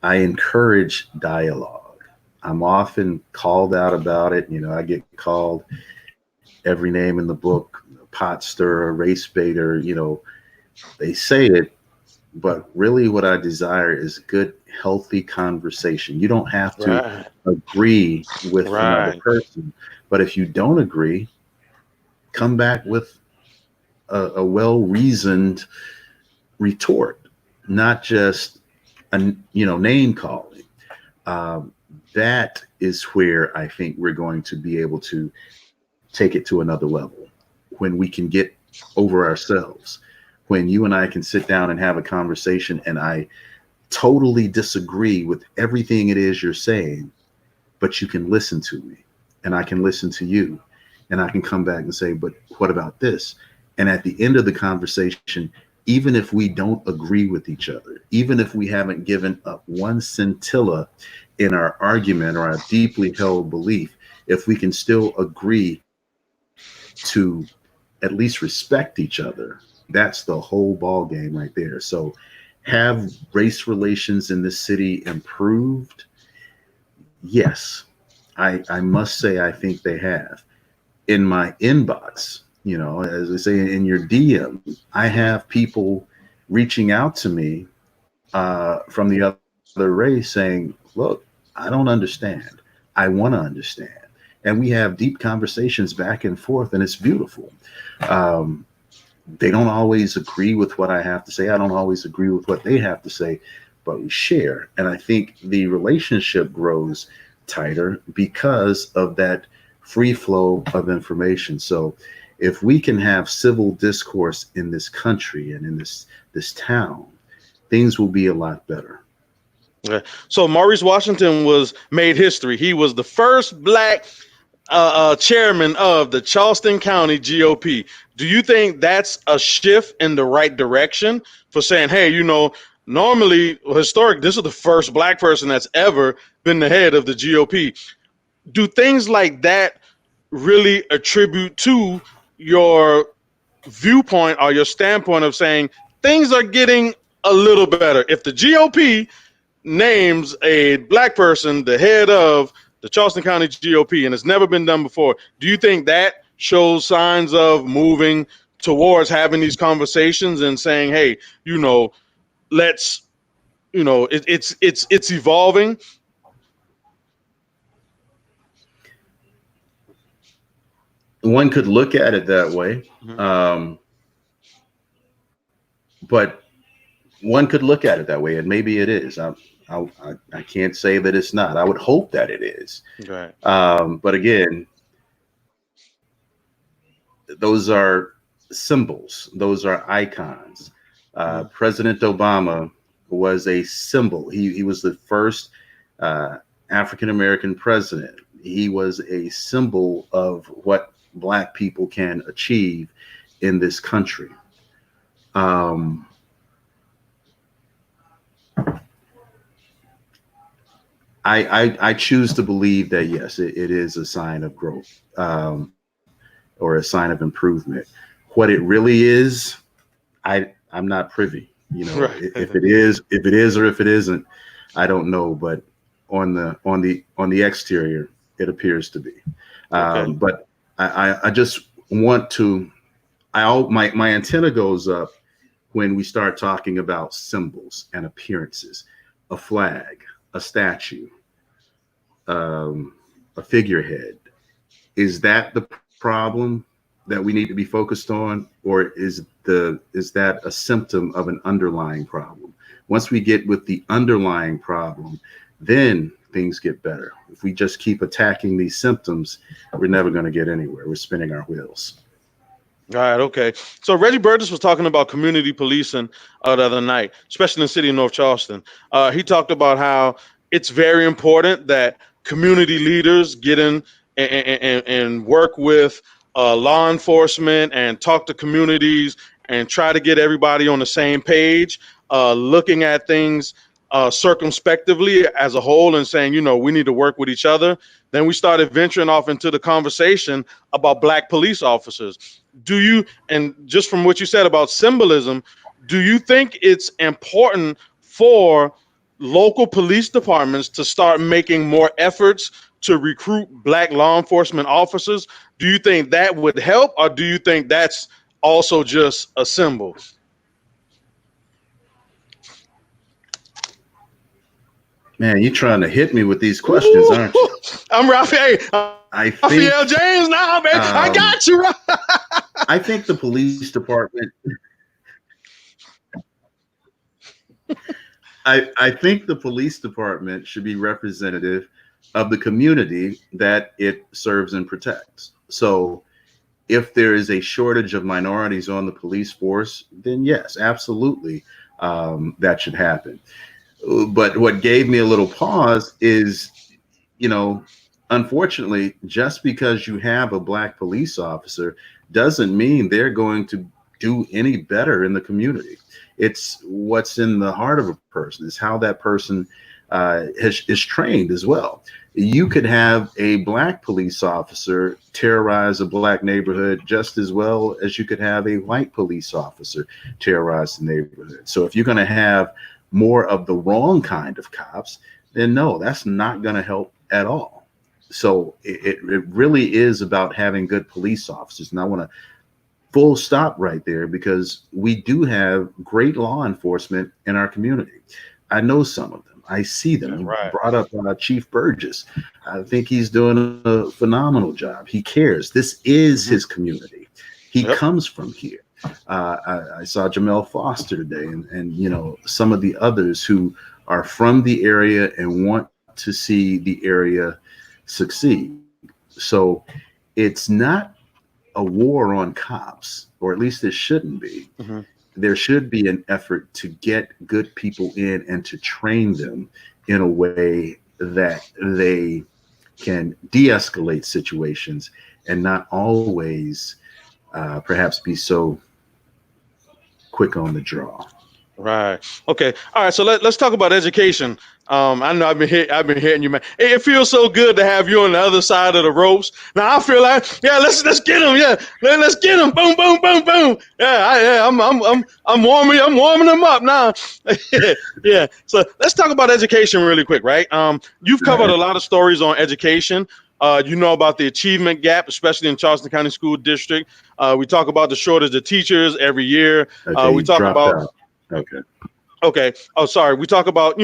I encourage dialogue. I'm often called out about it. I get called every name in the book, pot stirrer, race baiter, they say it, but really what I desire is good, healthy conversation. You don't have to agree with another person, but if you don't agree, come back with a well-reasoned retort, not just name calling. That is where I think we're going to be able to take it to another level, when we can get over ourselves, when you and I can sit down and have a conversation and I totally disagree with everything it is you're saying, but you can listen to me and I can listen to you and I can come back and say, but what about this? And at the end of the conversation, even if we don't agree with each other, even if we haven't given up one scintilla in our argument or our deeply held belief, if we can still agree to at least respect each other, that's the whole ball game right there. So have race relations in this city improved? Yes, I must say I think they have. In my inbox, as I say, in your DM, I have people reaching out to me from the other race saying, look, I don't understand. I want to understand. And we have deep conversations back and forth, and it's beautiful. They don't always agree with what I have to say. I don't always agree with what they have to say, but we share. And I think the relationship grows tighter because of that free flow of information. So If we can have civil discourse in this country and in this town, things will be a lot better. Okay. So Maurice Washington was made history. He was the first black chairman of the Charleston County GOP. Do you think that's a shift in the right direction for saying, hey, normally, historic, this is the first black person that's ever been the head of the GOP? Do things like that really attribute to your viewpoint or your standpoint of saying things are getting a little better? If the GOP names a black person the head of the Charleston County GOP and it's never been done before, do you think that shows signs of moving towards having these conversations and saying, hey, let's, it's evolving? One could look at it that way, but one could look at it that way, and maybe it is. I can't say that it's not. I would hope that it is. Right. But again, those are symbols. Those are icons. President Obama was a symbol. He was the first African American president. He was a symbol of what Black people can achieve in this country. I choose to believe that, yes, it is a sign of growth, or a sign of improvement. What it really is, I'm not privy. Right. If it is or if it isn't, I don't know. But on the exterior, it appears to be. Okay. But I just want to. My antenna goes up when we start talking about symbols and appearances, a flag, a statue, a figurehead. Is that the problem that we need to be focused on, or is that a symptom of an underlying problem? Once we get with the underlying problem, then things get better. If we just keep attacking these symptoms, we're never going to get anywhere. We're spinning our wheels. All right, okay. So Reggie Burgess was talking about community policing the other night, especially in the city of North Charleston. He talked about how it's very important that community leaders get in and work with law enforcement and talk to communities and try to get everybody on the same page, looking at things circumspectively as a whole and saying, we need to work with each other. Then we started venturing off into the conversation about Black police officers. Do you, and just from what you said about symbolism, do you think it's important for local police departments to start making more efforts to recruit Black law enforcement officers? Do you think that would help, or do you think that's also just a symbol? Man, you're trying to hit me with these questions, aren't you? I'm Raphael. Raphael James now, man. I got you. I think the police department. I think the police department should be representative of the community that it serves and protects. So if there is a shortage of minorities on the police force, then yes, absolutely, that should happen. But what gave me a little pause is, unfortunately, just because you have a Black police officer doesn't mean they're going to do any better in the community. It's what's in the heart of a person. It's how that person is trained as well. You could have a Black police officer terrorize a Black neighborhood just as well as you could have a white police officer terrorize the neighborhood. So if you're going to have more of the wrong kind of cops, then no, that's not going to help at all. So it really is about having good police officers. And I want to full stop right there, because we do have great law enforcement in our community. I know some of them. I see them. Yeah, right. You brought up Chief Burgess. I think he's doing a phenomenal job. He cares. This is his community. He comes from here. I saw Jamel Foster today, and some of the others who are from the area and want to see the area succeed. So it's not a war on cops, or at least it shouldn't be. Mm-hmm. There should be an effort to get good people in and to train them in a way that they can de-escalate situations and not always perhaps be so quick on the draw. Right. Okay. All right. So let's talk about education. I know I've been hitting you, man. It feels so good to have you on the other side of the ropes. Now I feel like, yeah, let's get him. Yeah, let's get him. Boom, boom, boom, boom. Yeah, I'm warming them up now. Yeah. So let's talk about education really quick, right? You've covered a lot of stories on education. You know about the achievement gap, especially in Charleston County School District. We talk about the shortage of teachers every year. Okay, We talk about. out. Okay. Okay. Oh, sorry. We talk about,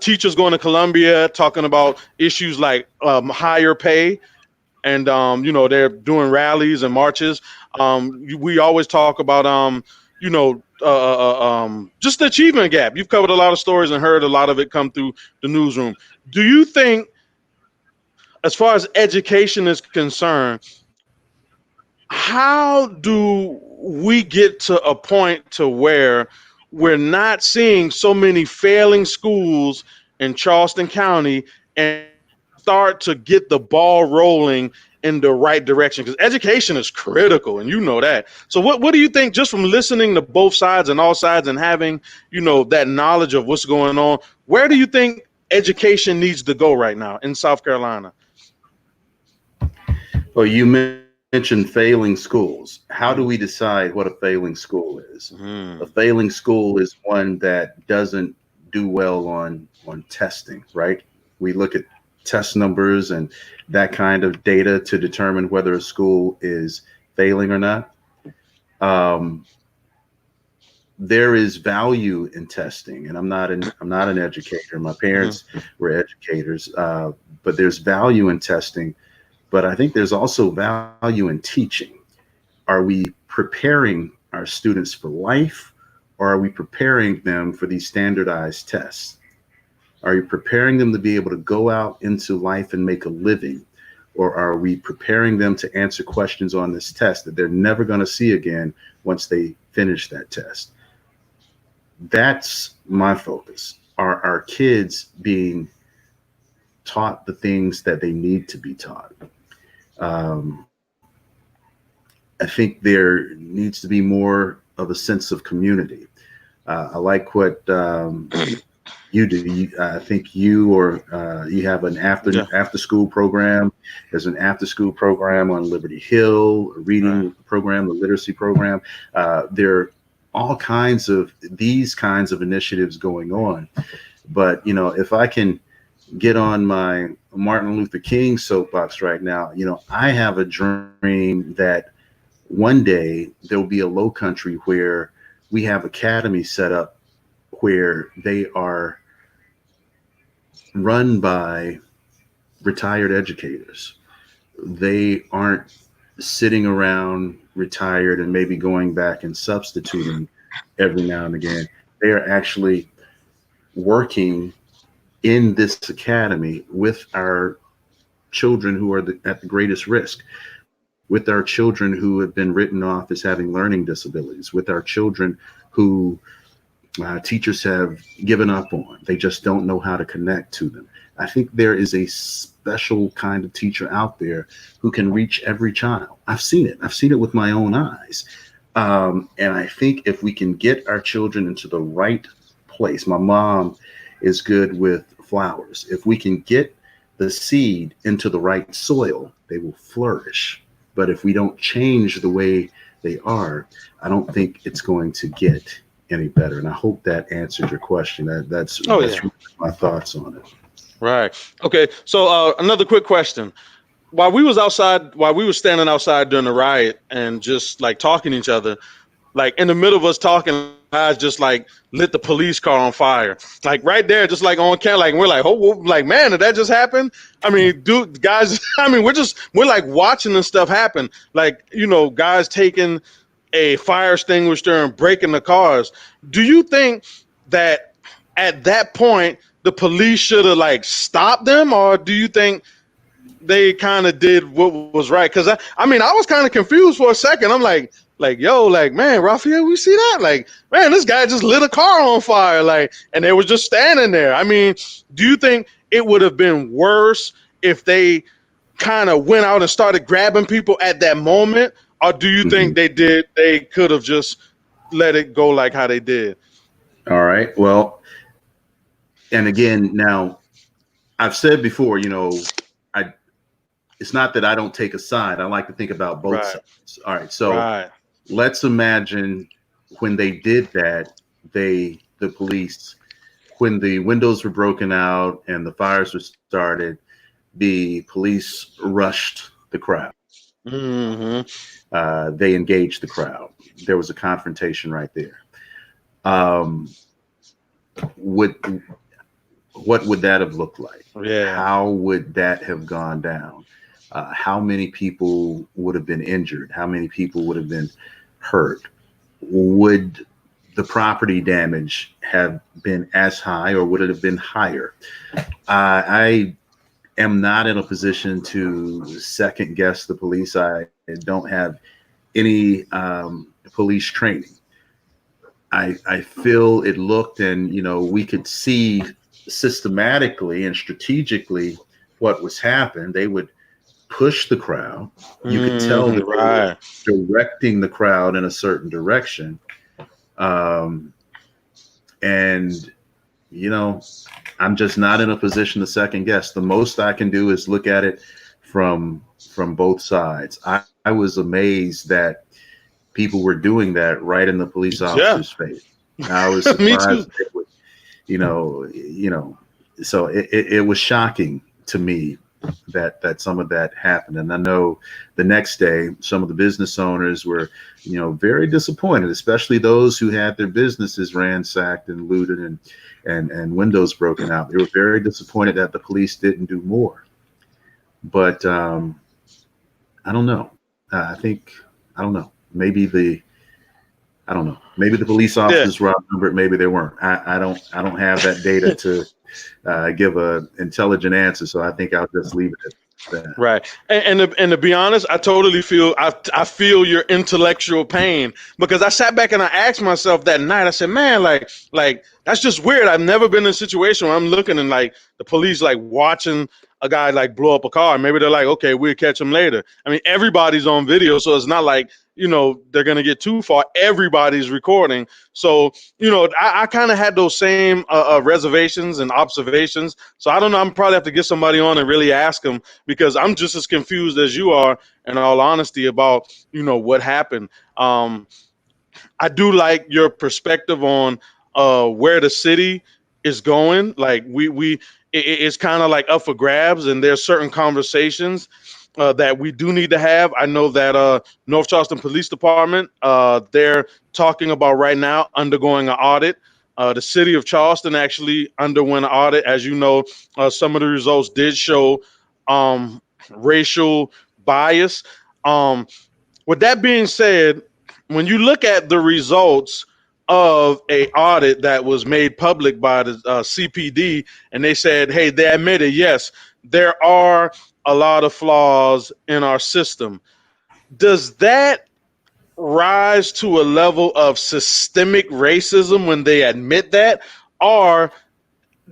teachers going to Columbia, talking about issues like higher pay, and they're doing rallies and marches. We always talk about just the achievement gap. You've covered a lot of stories and heard a lot of it come through the newsroom. Do you think, as far as education is concerned, how do we get to a point to where we're not seeing so many failing schools in Charleston County and start to get the ball rolling in the right direction? Because education is critical, and you know that. So what do you think, just from listening to both sides and all sides and having, that knowledge of what's going on, where do you think education needs to go right now in South Carolina? Well, you mentioned failing schools. How do we decide what a failing school is? A failing school is one that doesn't do well on testing, right? We look at test numbers and that kind of data to determine whether a school is failing or not. There is value in testing, and I'm not an educator. My parents were educators, but there's value in testing. But I think there's also value in teaching. Are we preparing our students for life, or are we preparing them for these standardized tests? Are you preparing them to be able to go out into life and make a living, or are we preparing them to answer questions on this test that they're never going to see again once they finish that test? That's my focus. Are our kids being taught the things that they need to be taught? I think there needs to be more of a sense of community. I like what you do. I think you have an after school program. There's an after school program on Liberty Hill, a reading program, the literacy program. There are all kinds of these kinds of initiatives going on. But if I can get on my Martin Luther King soapbox right now, I have a dream that one day there'll be a low country where we have academies set up where they are run by retired educators. They aren't sitting around retired and maybe going back and substituting every now and again. They are actually working in this academy with our children who are at the greatest risk, with our children who have been written off as having learning disabilities, with our children who teachers have given up on. They just don't know how to connect to them. I think there is a special kind of teacher out there who can reach every child. I've seen it. I've seen it with my own eyes. And I think if we can get our children into the right place, my mom is good with flowers. If we can get the seed into the right soil, they will flourish. But if we don't change the way they are, I don't think it's going to get any better. And I hope that answered your question. That's really my thoughts on it. Right. Okay. So another quick question. While we were standing outside during the riot and just like talking to each other, like in the middle of us talking, guys just like lit the police car on fire. Like right there, just like on camera, like we're like, oh, like, man, did that just happen? I mean, dude, guys, I mean, we're like watching this stuff happen. Like, guys taking a fire extinguisher and breaking the cars. Do you think that at that point the police should have like stopped them, or do you think they kind of did what was right. Because I mean, I was kind of confused for a second. I'm like, yo, like, man, Raphael, we see that? Like, man, this guy just lit a car on fire, like, and they were just standing there. I mean, do you think it would have been worse if they kind of went out and started grabbing people at that moment, or do you think Mhm. they could have just let it go like how they did? All right. Well, and again, now I've said before, I it's not that I don't take a side. I like to think about both Right, sides. All right. So right. let's imagine when they did that, the police, when the windows were broken out and the fires were started, the police rushed the crowd. Hmm. They engaged the crowd. There was a confrontation right there. Um, would what would that have looked like? Yeah. How would that have gone down? How many people would have been injured? How many people would have been hurt? Would the property damage have been as high, or would it have been higher? I am not in a position to second guess the police. I don't have any police training. I feel it looked, and we could see systematically and strategically what was happening. They would push the crowd. You could tell Hmm. that they were Right. directing the crowd in a certain direction. Um, and you know, I'm just not in a position to second guess. The most I can do is look at it from both sides. I was amazed that people were doing that right in the police Yeah. officer's face. I was Me too. surprised they would, so it was shocking to me that some of that happened. And I know the next day some of the business owners were, very disappointed, especially those who had their businesses ransacked and looted and windows broken out. They were very disappointed that the police didn't do more. But I don't know. I think I don't know. I don't know. Maybe the police Yeah. officers were outnumbered. Maybe they weren't. I don't have that data to give a intelligent answer. So I think I'll just leave it at that. Right, and to be honest, I totally feel I feel your intellectual pain, because I sat back and I asked myself that night. I said, "Man, like that's just weird. I've never been in a situation where I'm looking and like the police like watching a guy like blow up a car. Maybe they're like, okay, we'll catch him later. I mean, everybody's on video, so it's not like they're gonna get too far. Everybody's recording, so I kind of had those same reservations and observations. So I don't know. I'm probably have to get somebody on and really ask them, because I'm just as confused as you are, in all honesty, about what happened. I do like your perspective on where the city is going. Like it's kind of like up for grabs, and there's certain conversations that we do need to have. I know that North Charleston Police Department, they're talking about right now undergoing an audit. The city of Charleston actually underwent an audit. As you know, some of the results did show um, racial bias. Um, with that being said, when you look at the results of a audit that was made public by the CPD, and they said, hey, they admitted, yes, there are a lot of flaws in our system. Does that rise to a level of systemic racism when they admit that, or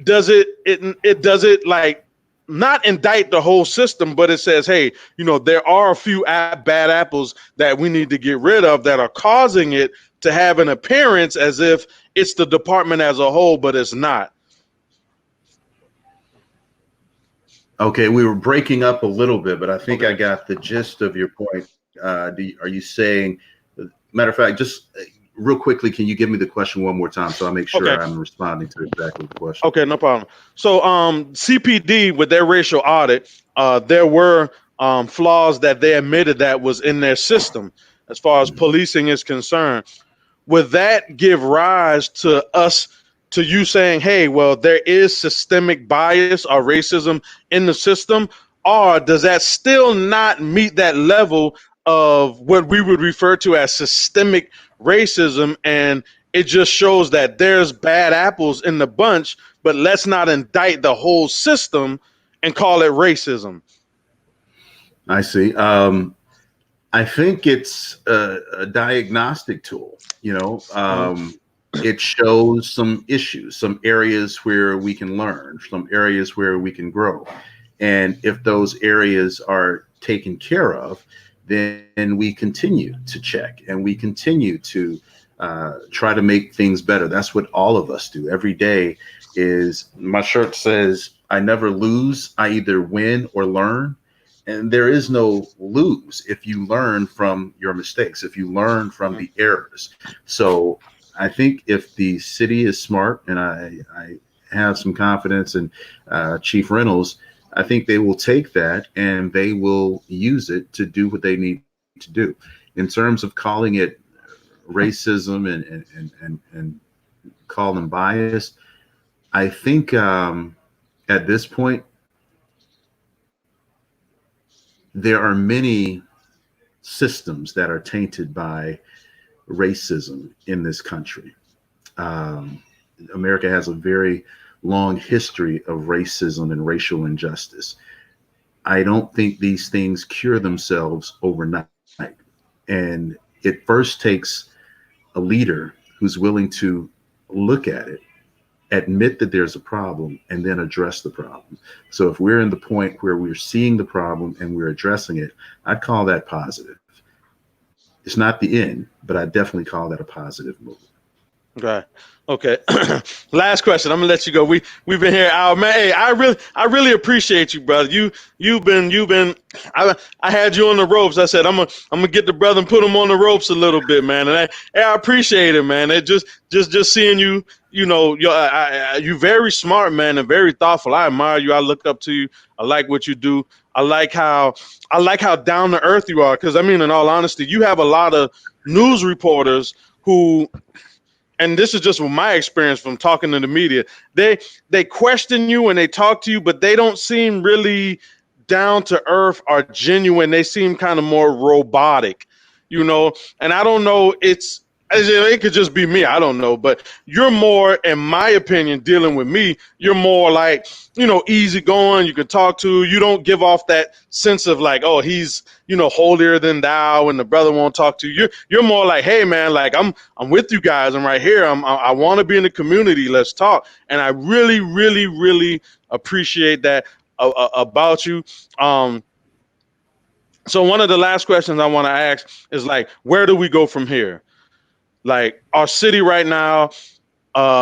does it like not indict the whole system, but it says, hey, there are a few bad apples that we need to get rid of that are causing it to have an appearance as if it's the department as a whole, but it's not. Okay, we were breaking up a little bit, but I think I Okay. got the gist of your point. Are you saying, matter of fact, just real quickly, can you give me the question one more time so I make Okay. sure I'm responding to exactly the question? Okay, no problem. So, CPD with their racial audit, there were flaws that they admitted that was in their system as far as policing is concerned. Would that give rise to us, to you saying, hey, well, there is systemic bias or racism in the system, or does that still not meet that level of what we would refer to as systemic racism, and it just shows that there's bad apples in the bunch, but let's not indict the whole system and call it racism? I see. I think it's a diagnostic tool. Mhm. It shows some issues, some areas where we can learn, some areas where we can grow. And if those areas are taken care of, then we continue to check and we continue to try to make things better. That's what all of us do every day. Is my shirt says, "I never lose. I either win or learn." And there is no lose if you learn from your mistakes, if you learn from Mhm. the errors. So I think if the city is smart, and I have some confidence in Chief Reynolds, I think they will take that and they will use it to do what they need to do. In terms of calling it racism and call them biased, I think at this point there are many systems that are tainted by racism in this country. Um, America has a very long history of racism and racial injustice. I don't think these things cure themselves overnight. And it first takes a leader who's willing to look at it, admit that there's a problem, and then address the problem. So if we're in the point where we're seeing the problem and we're addressing it, I'd call that positive. It's not the end, but I definitely call that a positive move. Okay. Okay. Last question. I'm gonna let you go. We've been here out, man. Hey, I really appreciate you, brother. You've been. I had you on the ropes. I said I'm gonna get the brother and put him on the ropes a little bit, man. And I appreciate it, man. It just seeing you. You very smart, man, and very thoughtful. I admire you. I look up to you. I like what you do. I like how I like how down to earth you are. Because I mean, in all honesty, you have a lot of news reporters who, and this is just from my experience from talking to the media, they question you and they talk to you, but they don't seem really down to earth or genuine. They seem kind of more robotic, and I don't know, it could just be me, I don't know, but you're more, in my opinion, dealing with me, you're more like, easygoing. You can talk to, you don't give off that sense of like, oh, he's, holier than thou and the brother won't talk to you. You're more like, hey man, like I'm with you guys. I'm right here. I want to be in the community. Let's talk. And I really, really, really appreciate that about you. Um, so one of the last questions I want to ask is like, where do we go from here? Like our city right now,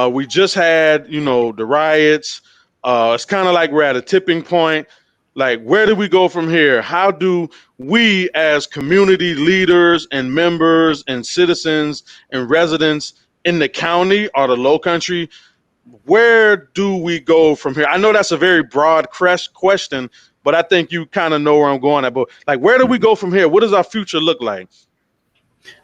we just had, the riots. It's kind of like we're at a tipping point. Like, where do we go from here? How do we, as community leaders and members and citizens and residents in the county or the low country, where do we go from here? I know that's a very broad question, but I think you kind of know where I'm going at. But like, where do we Mhm. go from here? What does our future look like?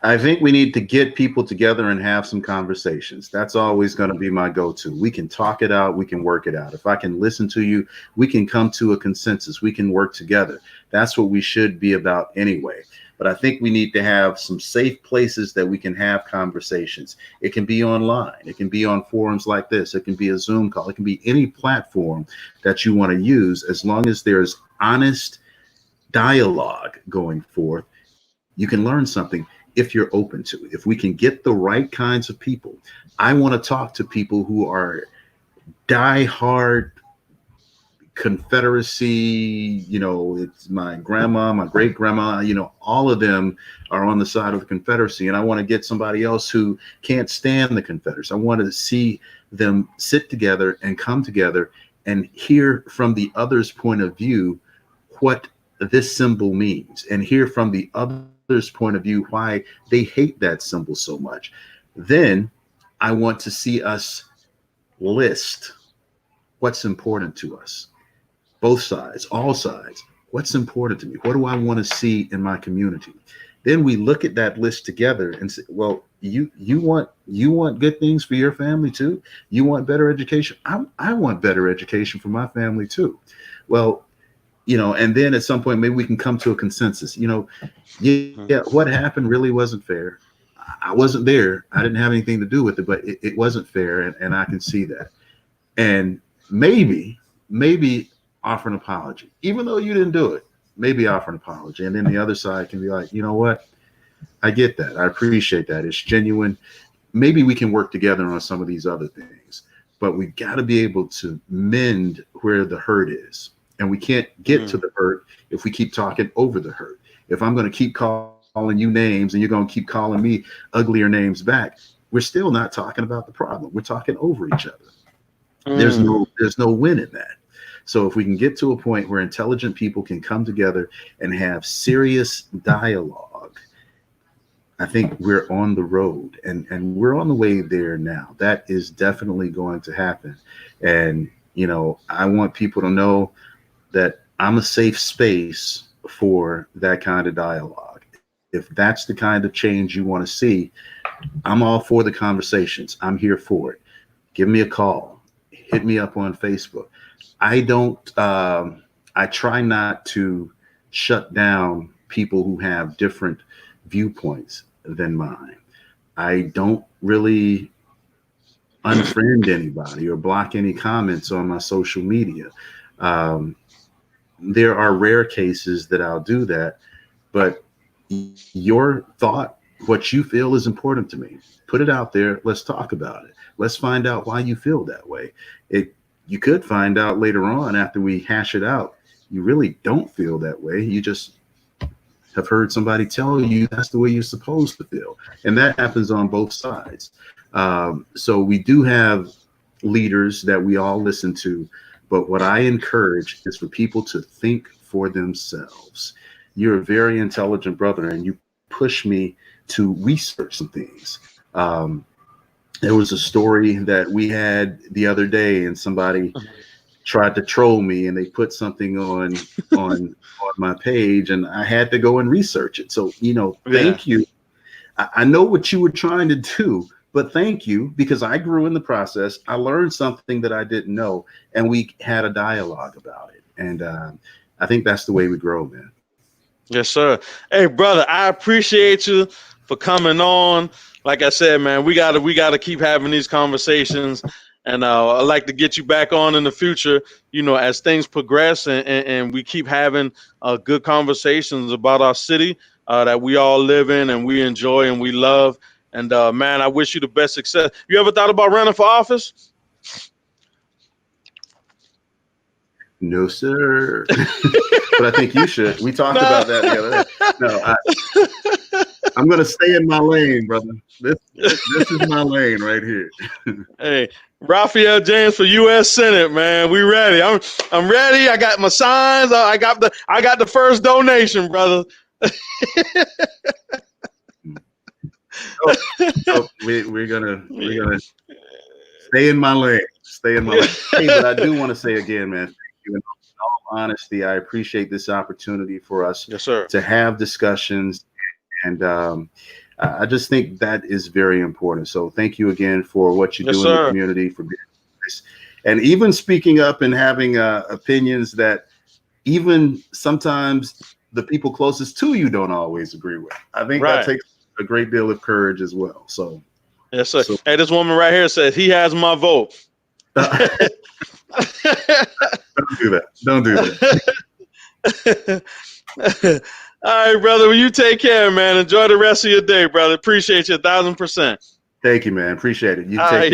I think we need to get people together and have some conversations. That's always going to be my go to. We can talk it out, we can work it out. If I can listen to you, we can come to a consensus, we can work together. That's what we should be about anyway. But I think we need to have some safe places that we can have conversations. It can be online, it can be on forums like this, it can be a Zoom call, it can be any platform that you want to use, as long as there's honest dialogue going forth. You can learn something if you're open to it. If we can get the right kinds of people. I want to talk to people who are die-hard Confederacy, it's my grandma, my great grandma, all of them are on the side of the Confederacy. And I want to get somebody else who can't stand the Confederacy. I want to see them sit together and come together and hear from the other's point of view what this symbol means, and hear from the other's point of view why they hate that symbol so much. Then I want to see us list what's important to us, both sides, all sides. What's important to me? What do I want to see in my community? Then we look at that list together and say, well, you want good things for your family too. You want better education. I want better education for my family too. Well, and then at some point maybe we can come to a consensus. Yeah, what happened really wasn't fair. I wasn't there. I didn't have anything to do with it, but it wasn't fair, and I can see that. And maybe offer an apology, even though you didn't do it. maybe offer an apology. And then the other side can be like, you know what? I get that. I appreciate that. It's genuine. Maybe we can work together on some of these other things, but we got to be able to mend where the hurt is. And we can't get to the hurt if we keep talking over the hurt. If I'm going to keep calling you names and you're going to keep calling me uglier names back, we're still not talking about the problem. We're talking over each other. There's no win in that. So if we can get to a point where intelligent people can come together and have serious dialogue, I think we're on the road, and we're on the way there now. That is definitely going to happen. And, you know, I want people to know that I'm a safe space for that kind of dialogue. If that's the kind of change you want to see, I'm all for the conversations. I'm here for it. Give me a call. Hit me up on Facebook. I try not to shut down people who have different viewpoints than mine. I don't really unfriend anybody or block any comments on my social media. There are rare cases that I'll do that, but your thought, what you feel is important to me. Put it out there. Let's talk about it. Let's find out why you feel that way. You could find out later on after we hash it out, you really don't feel that way. You just have heard somebody tell you that's the way you're supposed to feel. And that happens on both sides. So we do have leaders that we all listen to, but what I encourage is for people to think for themselves. You're a very intelligent brother, and you push me to research some things. There was a story that we had the other day, and somebody tried to troll me, and they put something on my page, and I had to go and research it. So, you know, thank you. I know what you were trying to do, but thank you, because I grew in the process. I learned something that I didn't know, and we had a dialogue about it. And I think that's the way we grow, man. Yes, sir. Hey, brother, I appreciate you for coming on. Like I said, man, we gotta keep having these conversations, and I'd like to get you back on in the future. You know, as things progress and we keep having good conversations about our city that we all live in and we enjoy and we love. And man, I wish you the best success. You ever thought about running for office? No, sir. But I think you should. We talked about that the other day. No, I'm going to stay in my lane, brother. This is my lane right here. Hey, Raphael James for U.S. Senate, man. We ready. I'm ready. I got my signs. I got the first donation, brother. So we're gonna stay in my lane. Stay in my lane. Hey, but I do want to say again, man. In all honesty, I appreciate this opportunity for us to have discussions, and I just think that is very important. So thank you again for what you do in the community, for being this, and even speaking up and having opinions that even sometimes the people closest to you don't always agree with. I think that takes a great deal of courage as well. So yes, sir. Hey, this woman right here says he has my vote. Don't do that. Don't do that. All right, brother. Well, you take care, man. Enjoy the rest of your day, brother. Appreciate you 1,000%. Thank you, man. Appreciate it. You take care.